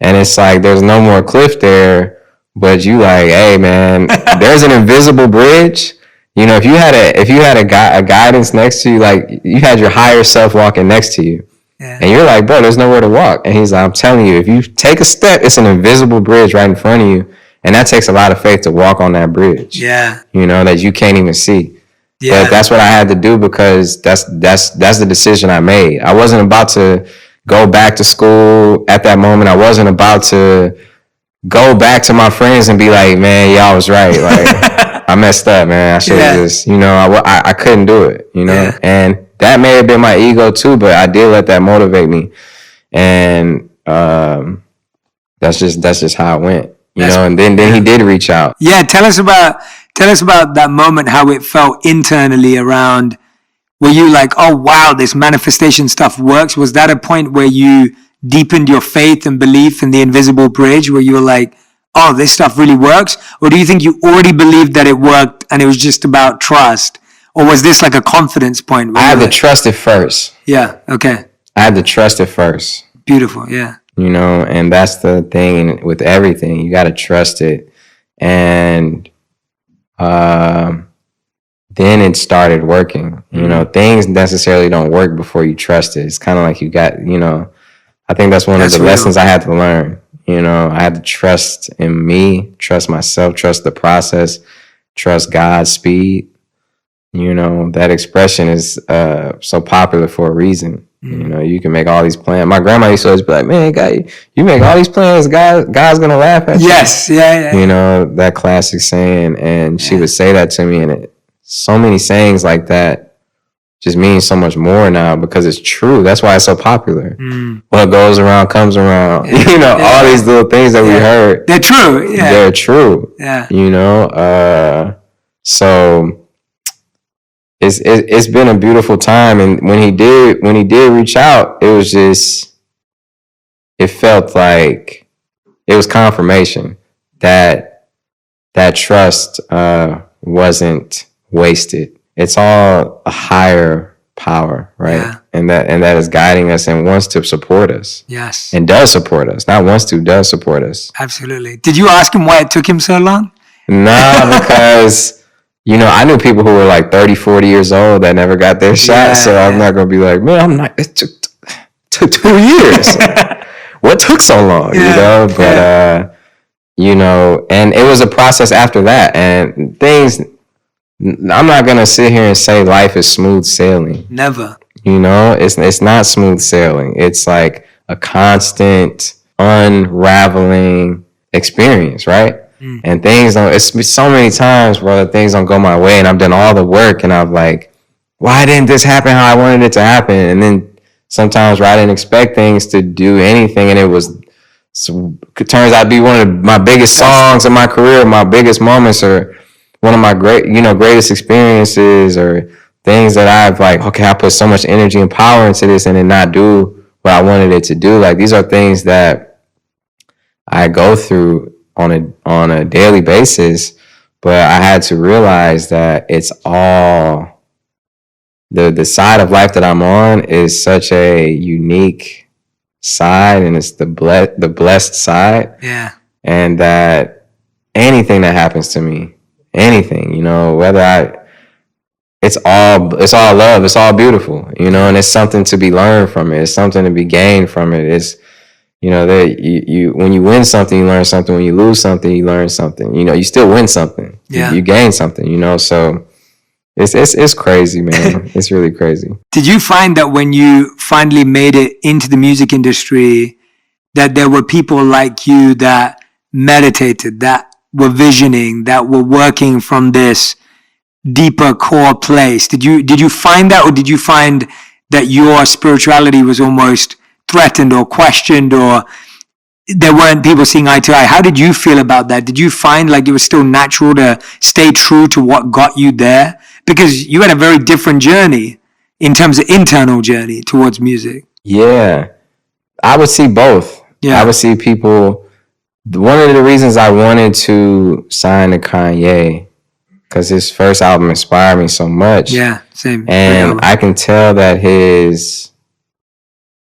and it's like, there's no more cliff there, but you like, hey man, there's an invisible bridge. If you had a guidance next to you, like you had your higher self walking next to you, and you're like, bro, there's nowhere to walk. And he's like, I'm telling you, if you take a step, it's an invisible bridge right in front of you. And that takes a lot of faith to walk on that bridge. Yeah. That you can't even see. Yeah. But that's what I had to do, because that's the decision I made. I wasn't about to go back to school at that moment. I wasn't about to go back to my friends and be like, man, y'all was right. Like, I messed up, man. I should have just, I couldn't do it, Yeah. And that may have been my ego too, but I did let that motivate me. And that's just how it went, and then he did reach out. Yeah. Tell us about that moment, how it felt internally around, were you like, oh wow, this manifestation stuff works? Was that a point where you deepened your faith and belief in the invisible bridge, where you were like, oh, this stuff really works? Or do you think you already believed that it worked and it was just about trust? Or was this like a confidence point? I had to trust it first. Yeah. Okay. I had to trust it first. Beautiful. Yeah. And that's the thing with everything. You got to trust it. And then it started working. Things necessarily don't work before you trust it. It's kind of like you got, I think that's one of the lessons I had to learn. I had to trust in me, trust myself, trust the process, trust God's speed. That expression is so popular for a reason. You can make all these plans. My grandma used to always be like, man, you make all these plans, God's going to laugh at you. Yes. Yeah. That classic saying. And she would say that to me. And so many sayings like that just means so much more now, because it's true. That's why it's so popular. What goes around comes around. All these little things that we heard. They're true. Yeah. They're true. Yeah. So it's been a beautiful time. And when he did reach out, it felt like it was confirmation that trust wasn't wasted. It's all a higher power, right? Yeah. And that is guiding us and wants to support us. Yes. And does support us. Not wants to, does support us. Absolutely. Did you ask him why it took him so long? Nah, because, I knew people who were like 30, 40 years old that never got their shot. So I'm not going to be like, man, it took 2 years. What took so long, But, and it was a process after that. And I'm not going to sit here and say life is smooth sailing. Never. It's not smooth sailing. It's like a constant unraveling experience, right? And things it's so many times, brother, things don't go my way, and I've done all the work, and I'm like, why didn't this happen how I wanted it to happen? And then sometimes I didn't expect things to do anything, and it turns out to be one of my biggest songs in my career, my biggest moments, or one of my greatest experiences, or things that I've like, okay, I put so much energy and power into this and then not do what I wanted it to do. Like, these are things that I go through on a daily basis, but I had to realize that it's all the side of life that I'm on is such a unique side, and it's the blessed side. Yeah. And that anything that happens to me, anything, you know, it's all love, it's all beautiful, you know, and it's something to be learned from it. It's something to be gained from it. It's, you know, that you when you win something, you learn something. When you lose something, you learn something. You know, you still win something. Yeah. You gain something, you know, so it's crazy, man. It's really crazy. Did you find that when you finally made it into the music industry, that there were people like you that meditated, that were visioning, that were working from this deeper core place? Did you find that, or did you find that your spirituality was almost threatened or questioned, or there weren't people seeing eye to eye? How did you feel about that? Did you find like it was still natural to stay true to what got you there? Because you had a very different journey in terms of internal journey towards music. Yeah, I would see both. Yeah. I would see people. One of the reasons I wanted to sign to Kanye, because his first album inspired me so much. Yeah, same. And I can tell that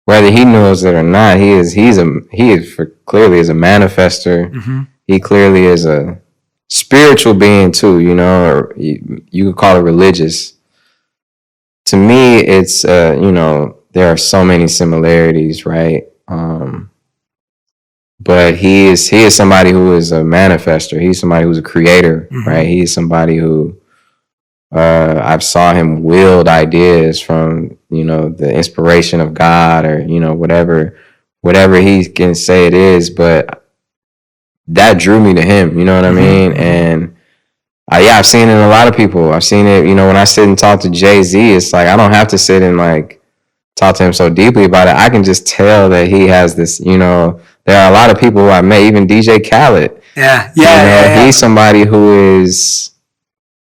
whether he knows it or not, he clearly is a manifester. Mm-hmm. He clearly is a spiritual being too, you know, or you could call it religious. To me, it's you know, there are so many similarities, right? But he is somebody who is a manifester. He's somebody who's a creator, mm-hmm. right? He's somebody who I've saw him wield ideas from, you know, the inspiration of God, or, you know, whatever he can say it is, but that drew me to him, you know what I mean? Mm-hmm. And I've seen it in a lot of people. I've seen it, you know, when I sit and talk to Jay-Z, it's like I don't have to sit and like talk to him so deeply about it. I can just tell that he has this, you know, there are a lot of people who I met, even DJ Khaled. Yeah. He's somebody who is,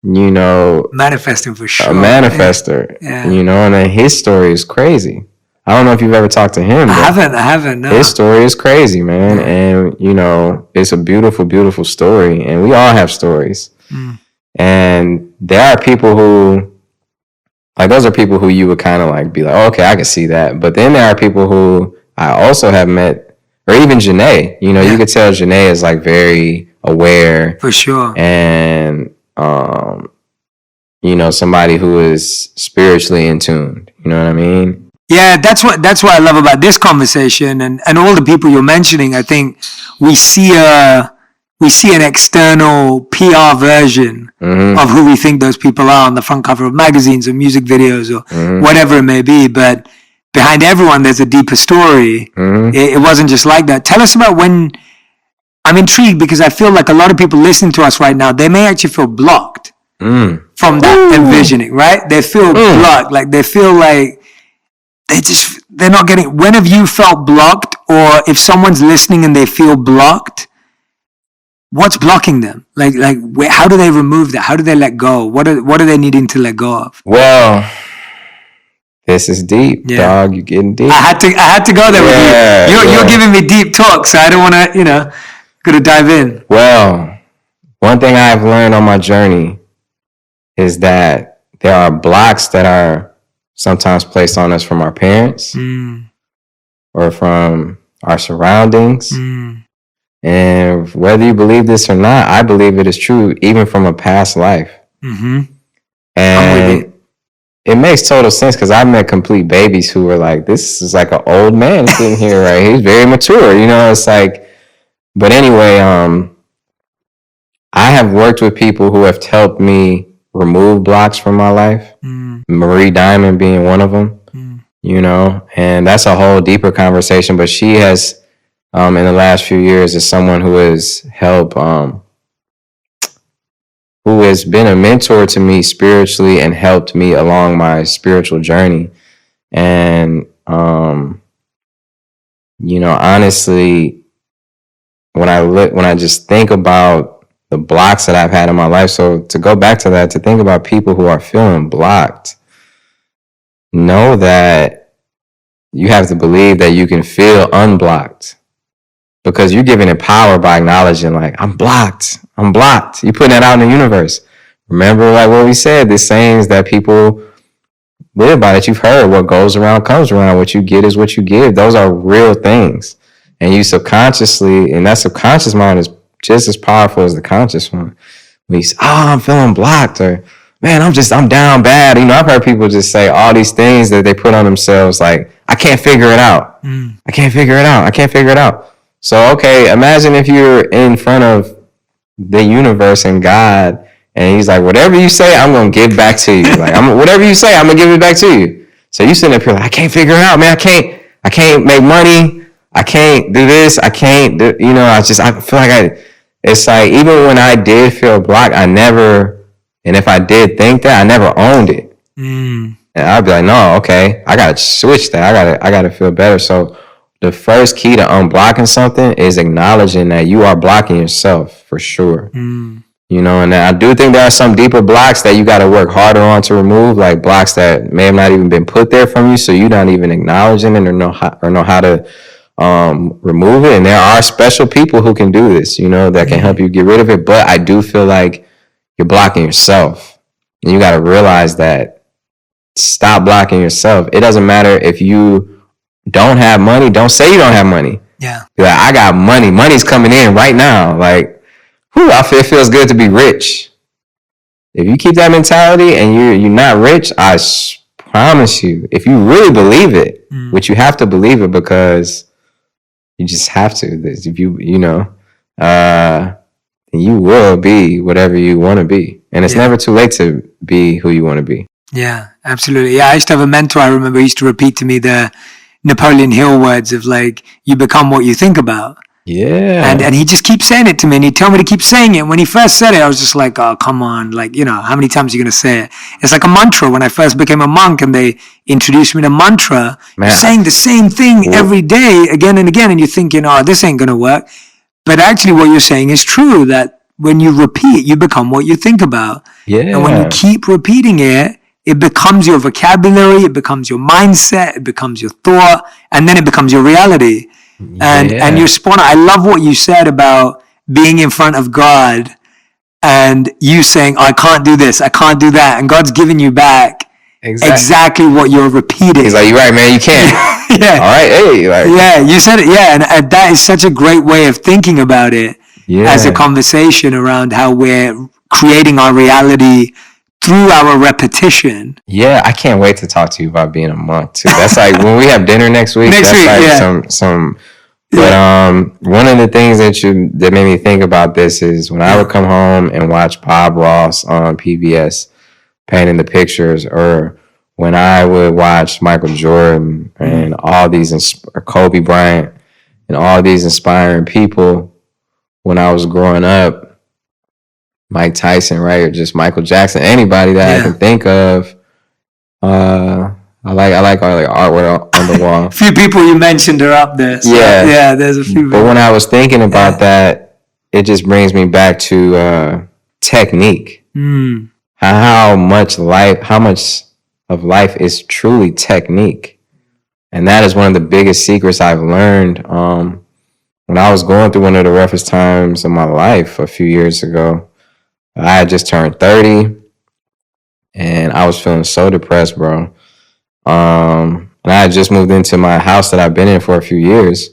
you know, manifesting for sure. A manifester. Yeah. You know, and then his story is crazy. I don't know if you've ever talked to him. I haven't. No. His story is crazy, man. Yeah. And, you know, it's a beautiful, beautiful story. And we all have stories. Mm. And there are people who, like, those are people who you would kind of like be like, oh, okay, I can see that. But then there are people who I also have met, or even Janae. You know, you could tell Janae is like very aware. For sure. And, you know, somebody who is spiritually in tune. You know what I mean? Yeah, that's what I love about this conversation, and all the people you're mentioning. I think we see an external PR version mm-hmm. of who we think those people are on the front cover of magazines or music videos or mm-hmm. whatever it may be. But behind everyone, there's a deeper story. Mm-hmm. It wasn't just like that. Tell us about when. I'm intrigued because I feel like a lot of people listening to us right now, they may actually feel blocked from that envisioning, right? They feel blocked, like they feel like they're not getting. When have you felt blocked, or if someone's listening and they feel blocked, what's blocking them? Like how do they remove that? How do they let go? What are they needing to let go of? Well, this is deep, dog. You're getting deep. I had to go there with you. You're giving me deep talk, so I don't want to, you know, gotta dive in. Well, one thing I've learned on my journey is that there are blocks that are sometimes placed on us from our parents or from our surroundings. And whether you believe this or not, I believe it is true, even from a past life. Mm-hmm. And it makes total sense, because I've met complete babies who were like, this is like an old man sitting here, right? He's very mature, you know, it's like, but anyway, I have worked with people who have helped me remove blocks from my life. Marie Diamond being one of them, you know, and that's a whole deeper conversation, but she has, in the last few years, is someone who has helped, who has been a mentor to me spiritually and helped me along my spiritual journey. And, you know, honestly, when I just think about the blocks that I've had in my life, so to go back to that, to think about people who are feeling blocked, know that you have to believe that you can feel unblocked. because you're giving it power by acknowledging like, I'm blocked. You're putting that out in the universe. Remember like what we said, the sayings that people live by that you've heard, what goes around comes around, what you get is what you give. Those are real things. And you subconsciously, and that subconscious mind is just as powerful as the conscious one. When you say, oh, I'm feeling blocked, or man, I'm down bad. You know, I've heard people just say all these things that they put on themselves, like, I can't figure it out. I can't figure it out. So, okay, imagine if you're in front of the universe and God, and he's like, whatever you say, I'm going to give back to you. Like, whatever you say, I'm going to give it back to you. So you sitting up here like, I can't figure it out, man. I can't make money. I can't do this. I can't do, you know, I feel like it's like, even when I did feel blocked, and if I did think that, I never owned it. And I'd be like, no, okay, I got to switch that. I got to feel better. So the first key to unblocking something is acknowledging that you are blocking yourself for sure. You know, and I do think there are some deeper blocks that you got to work harder on to remove, like blocks that may have not even been put there from you, so you're not even acknowledging it or know how to remove it. And there are special people who can do this, you know, that can help you get rid of it. But I do feel like you're blocking yourself, and you got to realize that. Stop blocking yourself. It doesn't matter if you don't have money. Don't say you don't have money. Yeah. Be like, I got money. Money's coming in right now. Like, it feels good to be rich. If you keep that mentality and you're not rich, I promise you, if you really believe it, which you have to believe it because you just have to. If you know, you will be whatever you want to be, and it's never too late to be who you want to be. Yeah, absolutely. Yeah, I used to have a mentor. I remember he used to repeat to me the Napoleon Hill words of like, you become what you think about. Yeah. And he just keeps saying it to me, and he told me to keep saying it. And when he first said it, I was just like, oh, come on. Like, you know, how many times are you going to say it? It's like a mantra. When I first became a monk and they introduced me to mantra, you're saying the same thing every day, again and again. And you're thinking, oh, this ain't going to work. But actually what you're saying is true, that when you repeat, you become what you think about. Yeah. And when you keep repeating it, it becomes your vocabulary, it becomes your mindset, it becomes your thought, and then it becomes your reality. And you're spot on. I love what you said about being in front of God and you saying, oh, I can't do this, I can't do that. And God's giving you back exactly what you're repeating. He's like, you're right, man, you can't. Yeah. All right, hey. Like, yeah, you said it. Yeah, and that is such a great way of thinking about it as a conversation around how we're creating our reality through our repetition. Yeah, I can't wait to talk to you about being a monk too. That's like when we have dinner next week. But one of the things that made me think about this is when I would come home and watch Bob Ross on PBS painting the pictures, or when I would watch Michael Jordan and all these, or Kobe Bryant and all these inspiring people when I was growing up, Mike Tyson, right, or just Michael Jackson, anybody that I can think of. I like all the artwork on the wall. A few people you mentioned are up there. So yeah, there's a few. But when I was thinking about that, it just brings me back to technique. How much of life is truly technique, and that is one of the biggest secrets I've learned. When I was going through one of the roughest times of my life a few years ago, I had just turned 30, and I was feeling so depressed, bro. And I had just moved into my house that I've been in for a few years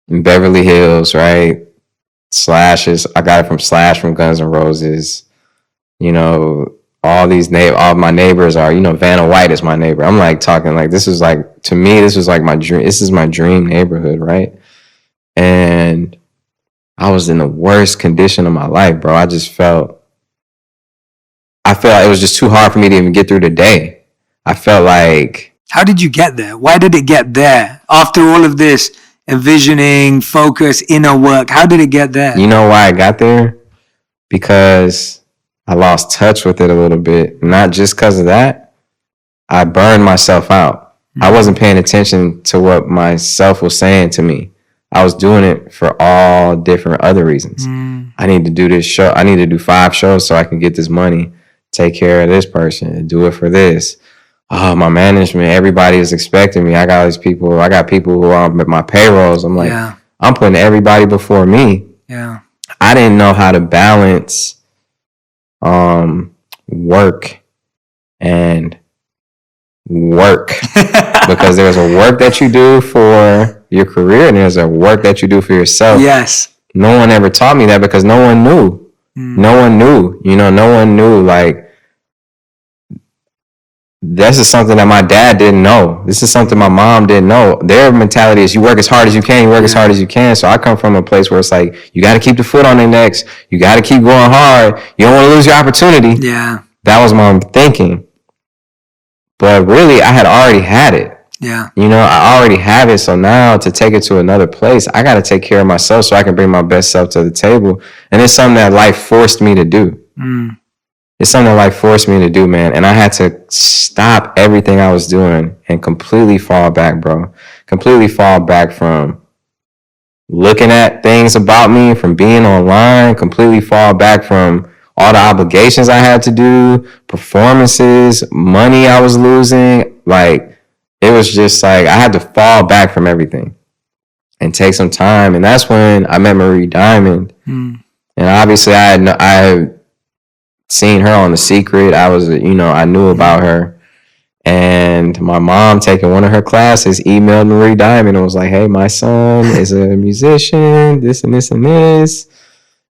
in Beverly Hills, right? Slashes. I got it from Slash from Guns N' Roses. You know, all my neighbors are, you know, Vanna White is my neighbor. I'm like talking like, this is like, to me, this was like my dream. This is my dream neighborhood, right? And I was in the worst condition of my life, bro. I felt like it was just too hard for me to even get through the day. I felt like... How did you get there? Why did it get there? After all of this envisioning, focus, inner work, how did it get there? You know why I got there? Because I lost touch with it a little bit. Not just because of that. I burned myself out. I wasn't paying attention to what myself was saying to me. I was doing it for all different other reasons. I need to do this show. I need to do 5 shows so I can get this money, take care of this person, do it for this. Oh, my management, everybody is expecting me. I got people who are on my payrolls. I'm like, I'm putting everybody before me. Yeah. I didn't know how to balance work and work because there's a work that you do for your career and there's a work that you do for yourself. Yes. No one ever taught me that because no one knew. No one knew. No one knew. Like, this is something that my dad didn't know. This is something my mom didn't know. Their mentality is you work as hard as you can, you work as hard as you can. So I come from a place where it's like, you got to keep the foot on their necks. You got to keep going hard. You don't want to lose your opportunity. Yeah. That was my thinking. But really, I had already had it. Yeah. I already have it. So now to take it to another place, I got to take care of myself so I can bring my best self to the table. And it's something that life forced me to do. It's something that life forced me to do, man. And I had to stop everything I was doing and completely fall back, bro. Completely fall back from looking at things about me, from being online, completely fall back from all the obligations I had to do, performances, money I was losing. Like, it was just like, I had to fall back from everything and take some time. And that's when I met Marie Diamond. And obviously I had seen her on The Secret. I knew about her. And my mom, taking one of her classes, emailed Marie Diamond and was like, hey, my son is a musician, this and this and this.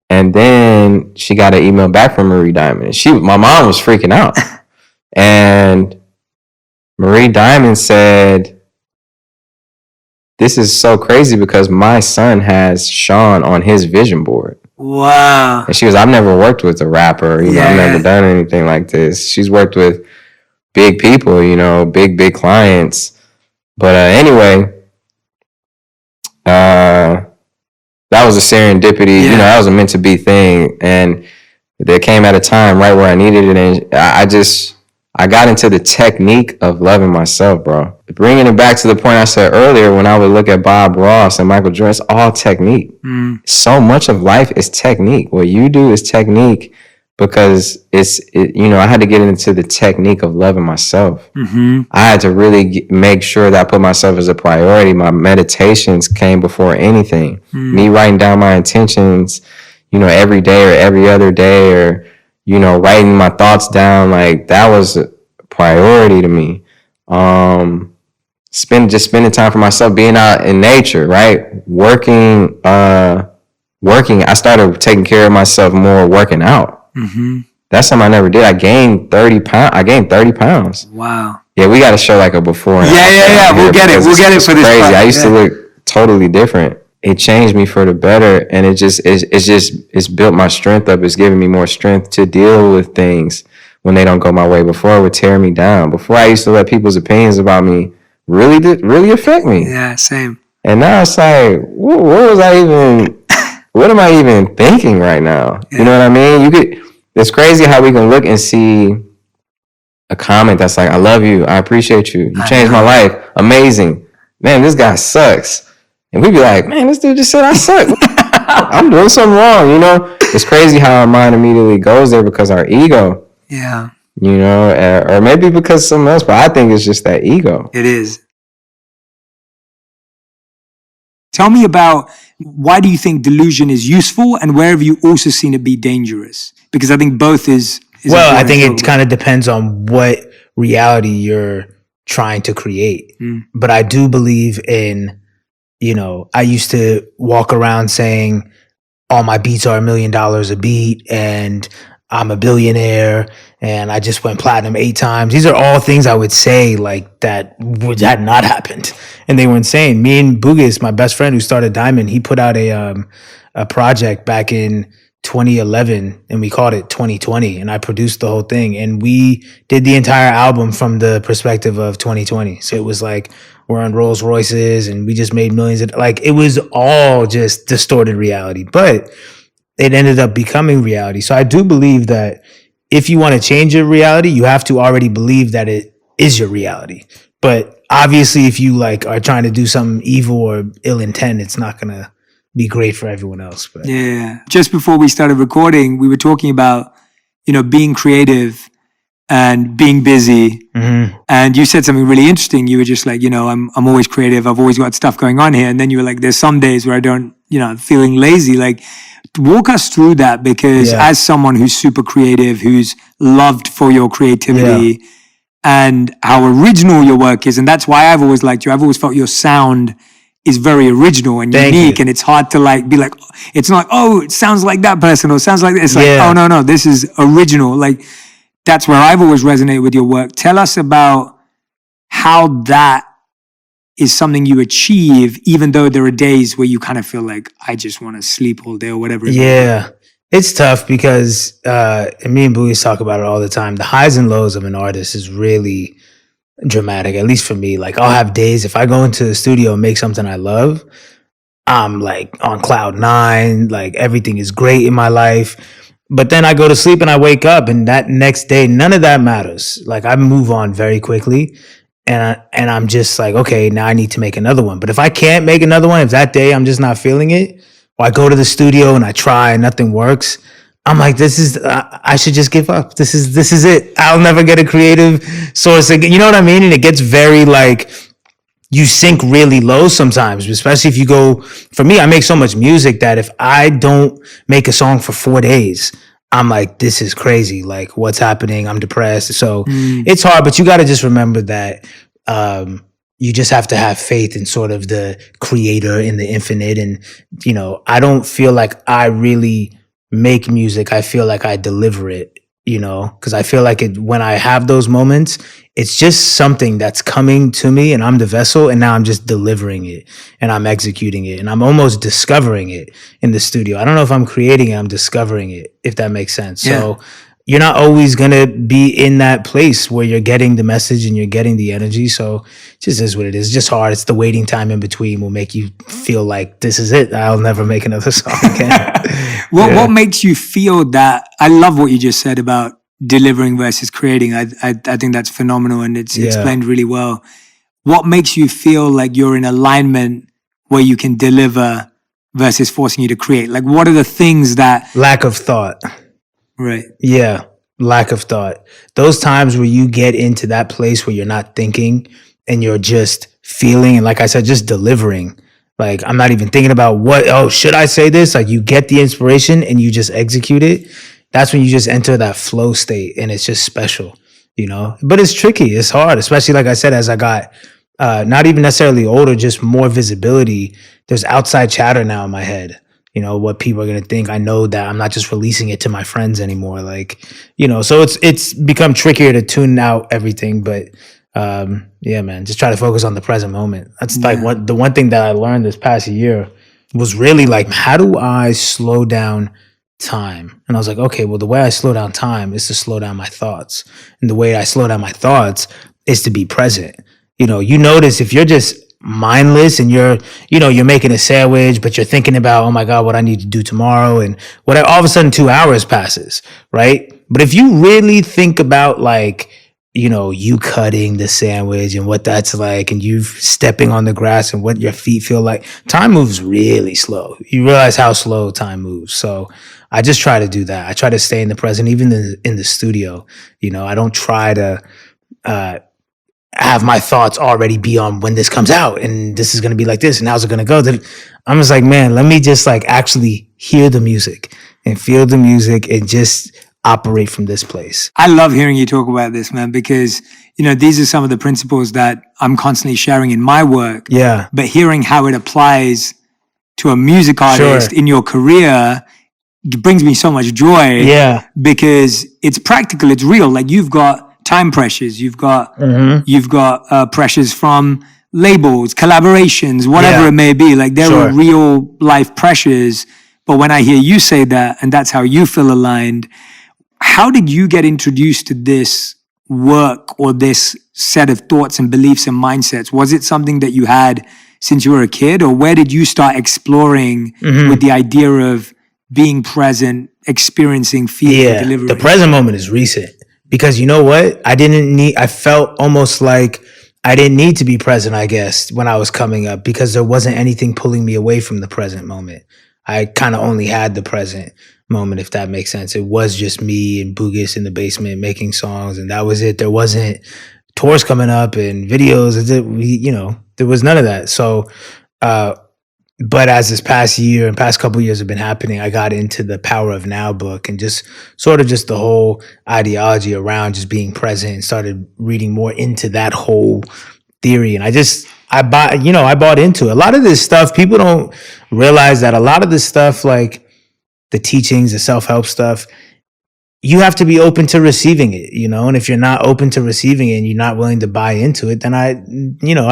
And then she got an email back from Marie Diamond. My mom was freaking out. And Marie Diamond said, this is so crazy because my son has Sean on his vision board. Wow. And she goes, I've never worked with a rapper. I've never done anything like this. She's worked with big people, big clients. But anyway, that was a serendipity. That was a meant to be thing. And there came at a time right where I needed it. And I got into the technique of loving myself, bro. Bringing it back to the point I said earlier, when I would look at Bob Ross and Michael Jordan, it's all technique. So much of life is technique. What you do is technique because I had to get into the technique of loving myself. I had to really make sure that I put myself as a priority. My meditations came before anything. Me writing down my intentions, every day or every other day, or writing my thoughts down, like that was a priority to me. Spending time for myself, being out in nature, right? Working. I started taking care of myself more, working out. That's something I never did. I gained 30 pounds. Wow. Yeah, we got to show like a before. Yeah. We'll get it for this. Crazy. I used to look totally different. It changed me for the better, and it's built my strength up. It's giving me more strength to deal with things when they don't go my way. Before, it would tear me down. Before, I used to let people's opinions about me really affect me. Yeah, same. And now it's like, what am I even thinking right now? Yeah. You know what I mean? It's crazy how we can look and see a comment that's like, I love you, I appreciate you, you changed my life, amazing. Man, this guy sucks. And we'd be like, man, this dude just said I suck. I'm doing something wrong, It's crazy how our mind immediately goes there because our ego. Yeah. Or maybe because something else, but I think it's just that ego. It is. Tell me about, why do you think delusion is useful, and where have you also seen it be dangerous? Because I think both is well, I think it kind of depends on what reality you're trying to create. But I do believe in, I used to walk around saying all my beats are $1 million a beat and I'm a billionaire and I just went platinum 8 times. These are all things I would say like that had not happened. And they were insane. Me and Bugis, my best friend who started Diamond, he put out a project back in 2011 and we called it 2020, and I produced the whole thing, and we did the entire album from the perspective of 2020. So it was like we're on Rolls Royces and we just made millions of, like, it was all just distorted reality, but it ended up becoming reality. So I do believe that if you want to change your reality, you have to already believe that it is your reality. But obviously if you like are trying to do something evil or ill intent, it's not going to be great for everyone else. But yeah, just before we started recording, we were talking about, being creative and being busy. And you said something really interesting. You were just like, I'm always creative. I've always got stuff going on here. And then you were like, there's some days where I don't, feeling lazy. Like, walk us through that, because as someone who's super creative, who's loved for your creativity and how original your work is, and that's why I've always liked you. I've always felt your sound is very original and unique, and it's hard to like be like, it's not, oh, it sounds like that person or sounds like this. It's like, oh no, this is original. Like, that's where I've always resonated with your work. Tell us about how that is something you achieve, even though there are days where you kind of feel like, I just want to sleep all day or whatever. It's tough because and me and Bouyes talk about it all the time. The highs and lows of an artist is really dramatic, at least for me. Like, I'll have days, if I go into the studio and make something I love, I'm like on cloud 9, like everything is great in my life. But then I go to sleep and I wake up, and that next day, none of that matters. Like, I move on very quickly, and I'm just like, okay, now I need to make another one. But if I can't make another one, if that day I'm just not feeling it, or I go to the studio and I try and nothing works, I'm like, I should just give up. This is it. I'll never get a creative source again. You know what I mean? And it gets very like, you sink really low sometimes, especially if you go, for me, I make so much music that if I don't make a song for 4 days, I'm like, this is crazy. Like, what's happening? I'm depressed. So it's hard, but you got to just remember that you just have to have faith in sort of the creator, in the infinite. And, I don't feel like I really make music. I feel like I deliver it, because I feel like when I have those moments, it's just something that's coming to me and I'm the vessel, and now I'm just delivering it and I'm executing it and I'm almost discovering it in the studio. I don't know if I'm creating it, I'm discovering it, if that makes sense. Yeah. So you're not always going to be in that place where you're getting the message and you're getting the energy. So it just is what it is. It's just hard. It's the waiting time in between will make you feel like this is it. I'll never make another song again. What makes you feel that? I love what you just said about delivering versus creating. I think that's phenomenal, and it's explained really well. What makes you feel like you're in alignment where you can deliver versus forcing you to create? Like, what are the things that... Lack of thought. Right. Yeah. Lack of thought. Those times where you get into that place where you're not thinking and you're just feeling, and like I said, just delivering. Like, I'm not even thinking about should I say this? Like, you get the inspiration and you just execute it. That's when you just enter that flow state, and it's just special, But it's tricky. It's hard, especially like I said, as I got not even necessarily older, just more visibility. There's outside chatter now in my head. What people are going to think. I know that I'm not just releasing it to my friends anymore. Like, so it's become trickier to tune out everything. But man, just try to focus on the present moment. That's like the one thing that I learned this past year was really like, how do I slow down time? And I was like, okay, well, the way I slow down time is to slow down my thoughts. And the way I slow down my thoughts is to be present. You notice if you're just mindless and you're making a sandwich, but you're thinking about, oh my God, what I need to do tomorrow, and all of a sudden 2 hours passes, right? But if you really think about like, you cutting the sandwich and what that's like, and you stepping on the grass and what your feet feel like, time moves really slow. You realize how slow time moves. So I just try to do that. I try to stay in the present, even in the studio. I don't try to have my thoughts already be on when this comes out and this is going to be like this and how's it going to go. I'm just like, man, let me just like actually hear the music and feel the music and just operate from this place. I love hearing you talk about this, man, because, these are some of the principles that I'm constantly sharing in my work. Yeah. But hearing how it applies to a music artist in your career brings me so much joy. Yeah. Because it's practical, it's real. Like, you've got time pressures, you've got pressures from labels, collaborations, whatever it may be. Like, there are real life pressures. But when I hear you say that, and that's how you feel aligned, how did you get introduced to this work or this set of thoughts and beliefs and mindsets? Was it something that you had since you were a kid, or where did you start exploring with the idea of being present, experiencing, feeling, delivering? The present moment is recent. Because you know what? I felt almost like I didn't need to be present, I guess, when I was coming up, because there wasn't anything pulling me away from the present moment. I kind of only had the present moment, if that makes sense. It was just me and Bugis in the basement making songs, and that was it. There wasn't tours coming up and videos. There was none of that. So, but as this past year and past couple of years have been happening, I got into the Power of Now book and just sort of just the whole ideology around just being present, and started reading more into that whole theory. And I bought into it. A lot of this stuff, people don't realize that a lot of this stuff, like the teachings, the self-help stuff, you have to be open to receiving it, and if you're not open to receiving it and you're not willing to buy into it, then I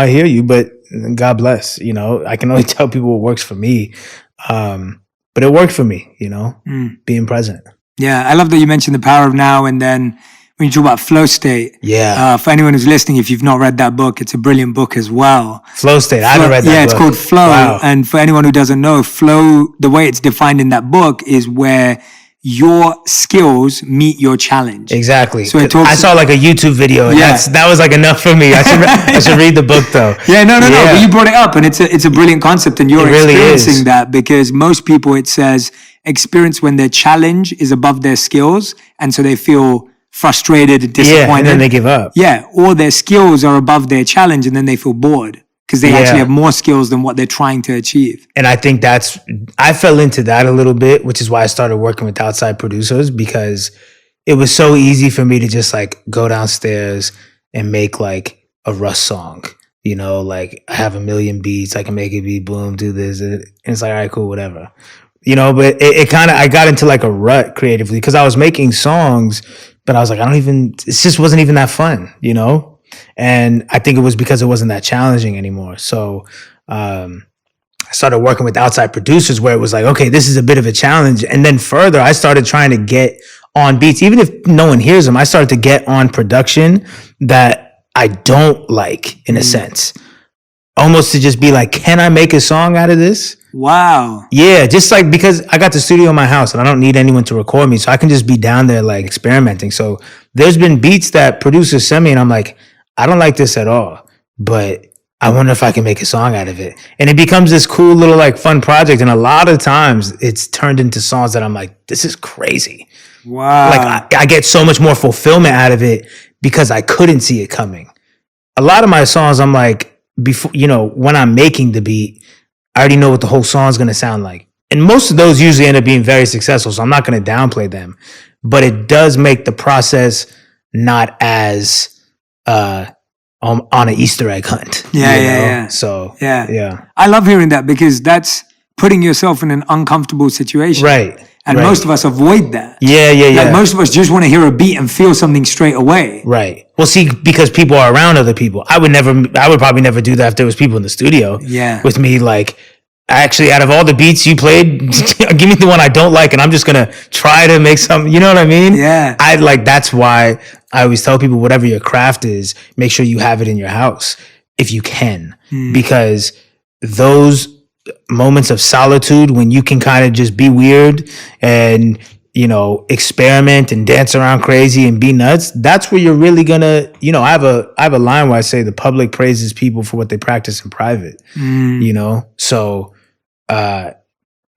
hear you, but God bless, I can only tell people what works for me. But it worked for me, being present. Yeah. I love that you mentioned the Power of Now. And then when you talk about flow state, for anyone who's listening, if you've not read that book, it's a brilliant book as well. Flow state, I haven't read that book. Yeah, it's called Flow. Wow. And for anyone who doesn't know, flow, the way it's defined in that book is where your skills meet your challenge. Exactly. So I saw like a YouTube video, and that was like enough for me. I should read the book though. Yeah, no. But you brought it up, and it's a brilliant concept, and you're really experiencing that, because most people, it says, experience when their challenge is above their skills, and so they feel frustrated and disappointed. Yeah, and then they give up. Yeah, or their skills are above their challenge, and then they feel bored because they actually have more skills than what they're trying to achieve. And I think I fell into that a little bit, which is why I started working with outside producers, because it was so easy for me to just like go downstairs and make like a Russ song. Like I have a million beats, I can make it be boom, do this. And it's like, all right, cool, whatever. But it kind of, I got into like a rut creatively because I was making songs, but I was like, it just wasn't even that fun, And I think it was because it wasn't that challenging anymore. So I started working with outside producers where it was like, okay, this is a bit of a challenge. And then further, I started trying to get on beats. Even if no one hears them, I started to get on production that I don't like, in a sense. Almost to just be like, can I make a song out of this? Wow. Yeah, just like, because I got the studio in my house and I don't need anyone to record me, so I can just be down there like experimenting. So there's been beats that producers send me and I'm like, I don't like this at all, but I wonder if I can make a song out of it. And it becomes this cool little like fun project. And a lot of times it's turned into songs that I'm like, this is crazy. Wow. Like I get so much more fulfillment out of it because I couldn't see it coming. A lot of my songs, I'm like, before, when I'm making the beat, I already know what the whole song's going to sound like. And most of those usually end up being very successful, so I'm not going to downplay them. But it does make the process not as on an Easter egg hunt. Yeah. So, yeah. I love hearing that, because that's putting yourself in an uncomfortable situation. Right. And most of us avoid that. Yeah. Like most of us just want to hear a beat and feel something straight away. Right. Well, see, because people are around other people. I would probably never do that if there was people in the studio with me. Like, actually, out of all the beats you played, give me the one I don't like, and I'm just going to try to make something, you know what I mean? Yeah. That's why I always tell people, whatever your craft is, make sure you have it in your house if you can. Because those moments of solitude when you can kind of just be weird and experiment and dance around crazy and be nuts, that's where you're really gonna, I have a line where I say the public praises people for what they practice in private. So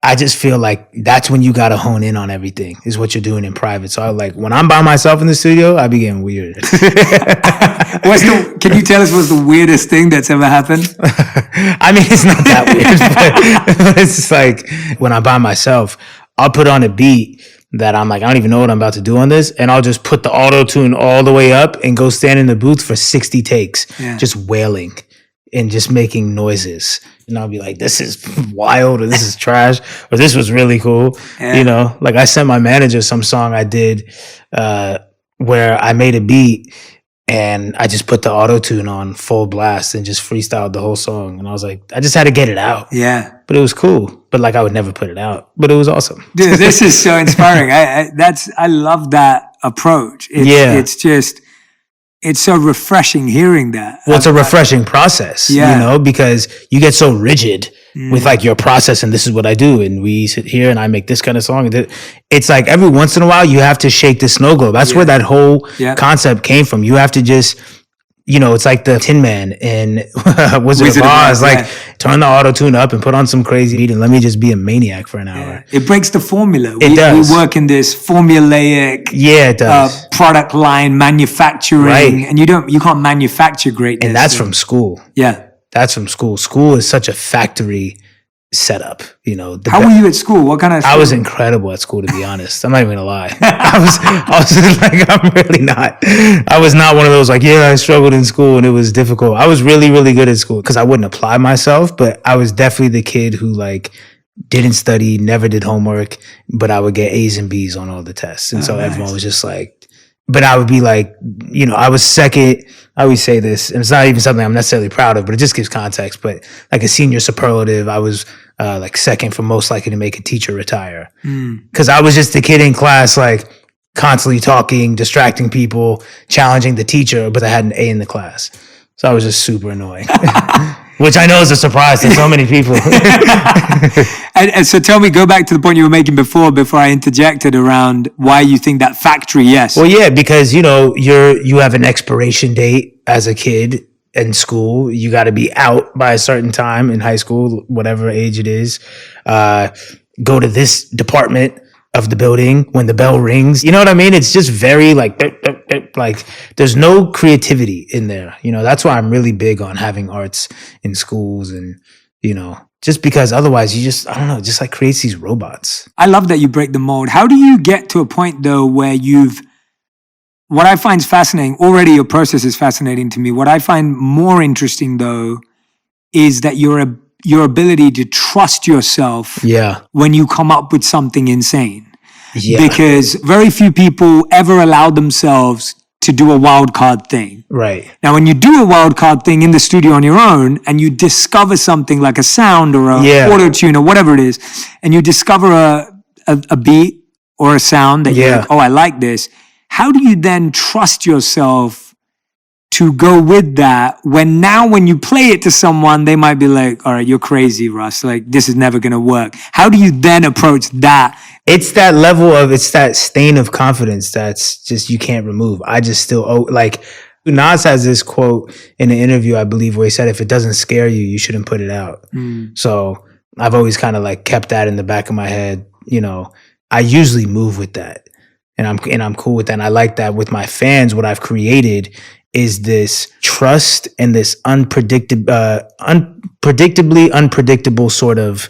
I just feel like that's when you gotta hone in on everything, is what you're doing in private. So I like, when I'm by myself in the studio, I be getting weird. Can you tell us what's the weirdest thing that's ever happened? I mean, it's not that weird, but it's just like, when I'm by myself, I'll put on a beat that I'm like, I don't even know what I'm about to do on this, and I'll just put the auto tune all the way up and go stand in the booth for 60 takes, just wailing and just making noises. And I'll be like, this is wild, or this is trash, or this was really cool. Like I sent my manager some song I did where I made a beat and I just put the auto tune on full blast and just freestyled the whole song. And I was like, I just had to get it out. Yeah. But it was cool. But like, I would never put it out. But it was awesome. Dude, this is so inspiring. I love that approach. It's just, it's so refreshing hearing that. Well, it's a refreshing process, because you get so rigid with like your process, and this is what I do, and we sit here and I make this kind of song. It's like every once in a while you have to shake the snow globe. That's where that whole concept came from. You have to just it's like the Tin Man in Wizard of Oz. Like, turn the auto-tune up and put on some crazy beat and let me just be a maniac for an hour. It breaks the formula. It does. We work in this formulaic it does. Product line manufacturing, right. And you can't manufacture greatness. And that's from school. Yeah. That's from school. School is such a factory setup. How were you at school? What kind of school? I was incredible at school, to be honest. I'm not even gonna lie. I was like, I'm really not. I was not one of those like, I struggled in school and it was difficult. I was really, really good at school because I wouldn't apply myself, but I was definitely the kid who like didn't study, never did homework, but I would get A's and B's on all the tests. And so everyone was just like, but I would be like, I was second. I always say this, and it's not even something I'm necessarily proud of, but it just gives context. But like a senior superlative, I was like second for most likely to make a teacher retire. Because I was just the kid in class, like constantly talking, distracting people, challenging the teacher, but I had an A in the class. So I was just super annoying. Which I know is a surprise to so many people. and so tell me, go back to the point you were making before I interjected around why you think that factory, yes. Well, yeah, because, you have an expiration date as a kid in school. You got to be out by a certain time in high school, whatever age it is. Go to this department of the building when the bell rings. You know what I mean? It's just very like there's no creativity in there. That's why I'm really big on having arts in schools and, just because otherwise you just, I don't know, just like creates these robots. I love that you break the mold. How do you get to a point though where what I find fascinating, already your process is fascinating to me. What I find more interesting though is that your ability to trust yourself when you come up with something insane. Yeah. Because very few people ever allow themselves to do a wild card thing. Right. Now, when you do a wild card thing in the studio on your own and you discover something like a sound or a auto tune or whatever it is, and you discover a beat or a sound that you're like, oh, I like this. How do you then trust yourself to go with that when you play it to someone, they might be like, all right, you're crazy, Russ. Like, this is never going to work. How do you then approach that? It's that level it's that stain of confidence that's just, you can't remove. I just still, Nas has this quote in an interview, I believe, where he said, if it doesn't scare you, you shouldn't put it out. So I've always kind of like kept that in the back of my head. I usually move with that and I'm cool with that. And I like that with my fans. What I've created is this trust and this unpredictably unpredictable sort of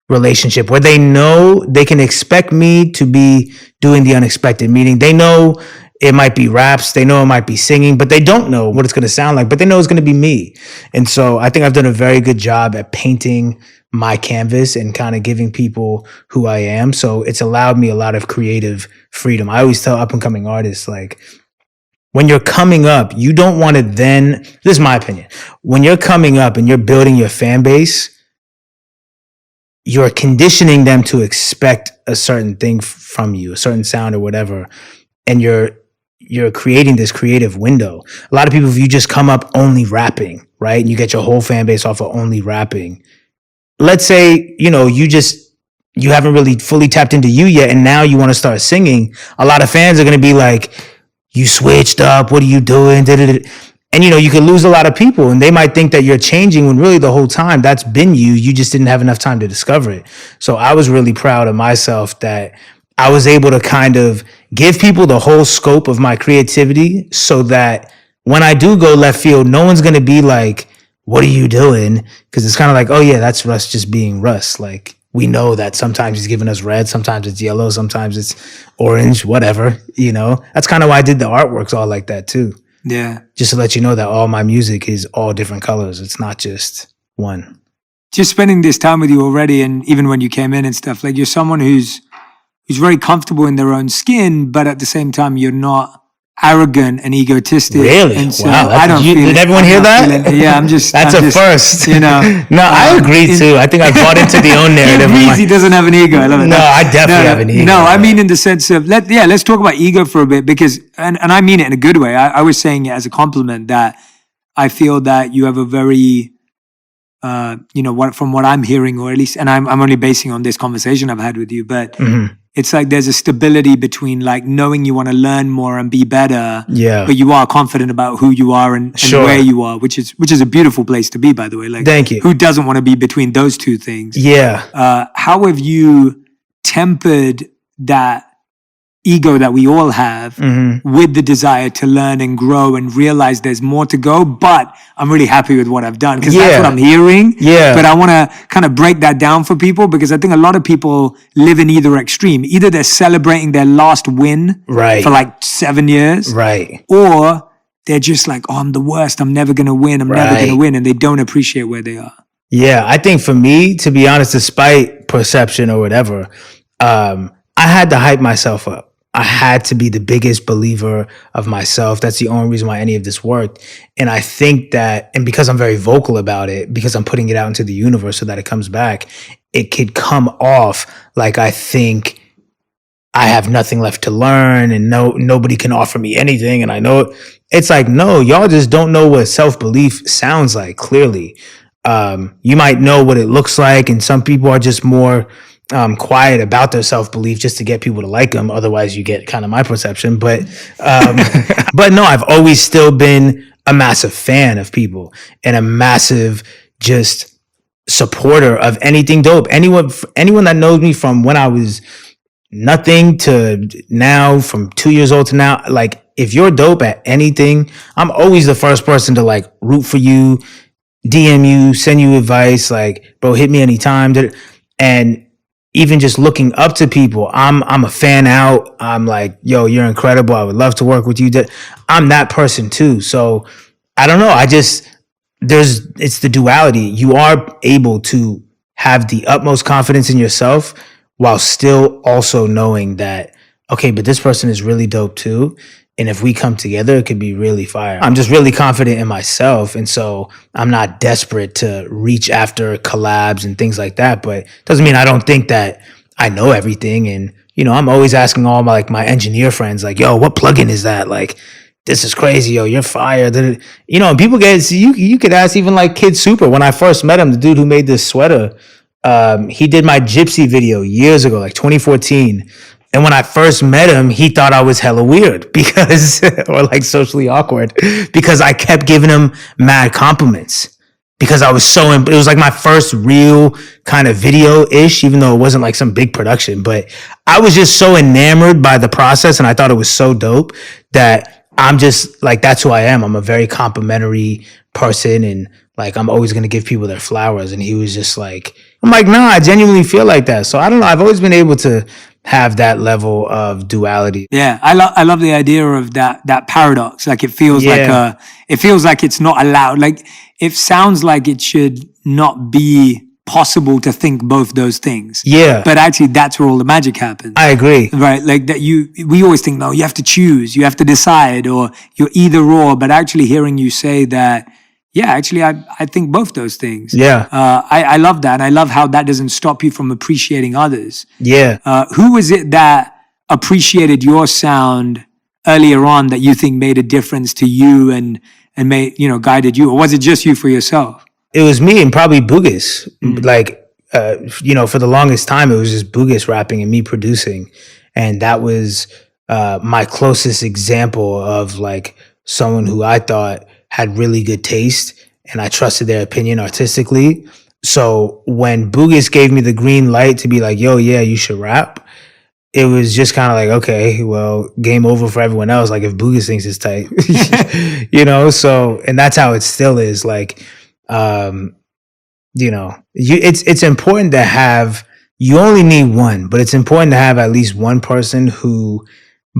relationship where they know they can expect me to be doing the unexpected, meaning they know it might be raps, they know it might be singing, but they don't know what it's going to sound like, but they know it's going to be me. And so I think I've done a very good job at painting my canvas and kind of giving people who I am. So it's allowed me a lot of creative freedom. I always tell up and coming artists, like, when you're coming up, you don't want to this is my opinion. When you're coming up and you're building your fan base, you're conditioning them to expect a certain thing from you, a certain sound or whatever. And you're creating this creative window. A lot of people, if you just come up only rapping, right? And you get your whole fan base off of only rapping. Let's say, you haven't really fully tapped into you yet. And now you want to start singing. A lot of fans are going to be like, you switched up. What are you doing? And, you can lose a lot of people and they might think that you're changing when really the whole time that's been you. You just didn't have enough time to discover it. So I was really proud of myself that I was able to kind of give people the whole scope of my creativity so that when I do go left field, no one's going to be like, what are you doing? Because it's kind of like, oh yeah, that's Russ just being Russ. Like, we know that sometimes he's giving us red, sometimes it's yellow, sometimes it's orange, whatever, That's kind of why I did the artworks all like that too. Yeah. Just to let you know that all my music is all different colors. It's not just one. Just spending this time with you already, and even when you came in and stuff, like, you're someone who's very comfortable in their own skin, but at the same time, you're not arrogant and egotistic. Really? And so wow. I don't feel Did everyone hear that? Yeah, I'm just. That's I'm a first. No, I agree too. I think I bought into the own narrative. He doesn't have an ego. I love it. No, I definitely have an ego. No, I mean in the sense of let's talk about ego for a bit, because and I mean it in a good way. I was saying it as a compliment that I feel that you have a very from what I'm hearing, or at least, and I'm only basing on this conversation I've had with you, but it's like there's a stability between like knowing you want to learn more and be better, but you are confident about who you are and where you are, which is a beautiful place to be, by the way. Like, thank you. Who doesn't want to be between those two things? Yeah. How have you tempered that ego that we all have with the desire to learn and grow and realize there's more to go, but I'm really happy with what I've done, because that's what I'm hearing. But I want to kind of break that down for people, because I think a lot of people live in either extreme. Either they're celebrating their last win for like 7 years, or they're just like, oh, I'm the worst. I'm never going to win. I'm never going to win. And they don't appreciate where they are. Yeah, I think for me, to be honest, despite perception or whatever, I had to hype myself up. I had to be the biggest believer of myself. That's the only reason why any of this worked. And I think that, and because I'm very vocal about it, because I'm putting it out into the universe so that it comes back, it could come off like I think I have nothing left to learn and nobody can offer me anything. And I know it's like, no, y'all just don't know what self-belief sounds like, clearly. You might know what it looks like, and some people are just more quiet about their self-belief just to get people to like them. Otherwise you get kind of my perception. But but no, I've always still been a massive fan of people and a massive just supporter of anything dope. Anyone that knows me from when I was nothing to now, from 2 years old to now, like, if you're dope at anything, I'm always the first person to like root for you, DM you, send you advice, like, bro, hit me anytime. And even just looking up to people, I'm a fan out. I'm like, yo, you're incredible. I would love to work with you. I'm that person too. So I don't know. It's the duality. You are able to have the utmost confidence in yourself while still also knowing that, okay, but this person is really dope too. And if we come together, it could be really fire. I'm just really confident in myself. And so I'm not desperate to reach after collabs and things like that. But it doesn't mean I don't think that I know everything. And, you know, I'm always asking all my engineer friends, like, yo, what plugin is that? Like, this is crazy. Yo, you're fire. You know, and people you could ask even like Kid Super. When I first met him, the dude who made this sweater, he did my Gypsy video years ago, like 2014. And when I first met him, he thought I was hella weird or like socially awkward, because I kept giving him mad compliments, because I was it was like my first real kind of video-ish, even though it wasn't like some big production, but I was just so enamored by the process and I thought it was so dope that I'm just like, that's who I am. I'm a very complimentary person, and like, I'm always going to give people their flowers. And he was just like, I'm like, nah, I genuinely feel like that. So I don't know. I've always been able to have that level of duality. Yeah, I love the idea of that paradox. Like, it feels like it's not allowed. Like, it sounds like it should not be possible to think both those things. Yeah. But actually, that's where all the magic happens. I agree. Right? Like that we always think, no, you have to choose, you have to decide, or you're either or. But actually hearing you say that, yeah, actually, I think both those things. Yeah. I love that. And I love how that doesn't stop you from appreciating others. Yeah. Who was it that appreciated your sound earlier on that you think made a difference to you and made, guided you? Or was it just you for yourself? It was me and probably Boogus. Like, for the longest time, it was just Boogus rapping and me producing. And that was my closest example of like someone who I thought had really good taste, and I trusted their opinion artistically. So when Boogus gave me the green light to be like, yo, yeah, you should rap, it was just kind of like, okay, well, game over for everyone else. Like, if Boogus thinks it's tight, so, and that's how it still is. Like, it's important to have, you only need one, but it's important to have at least one person who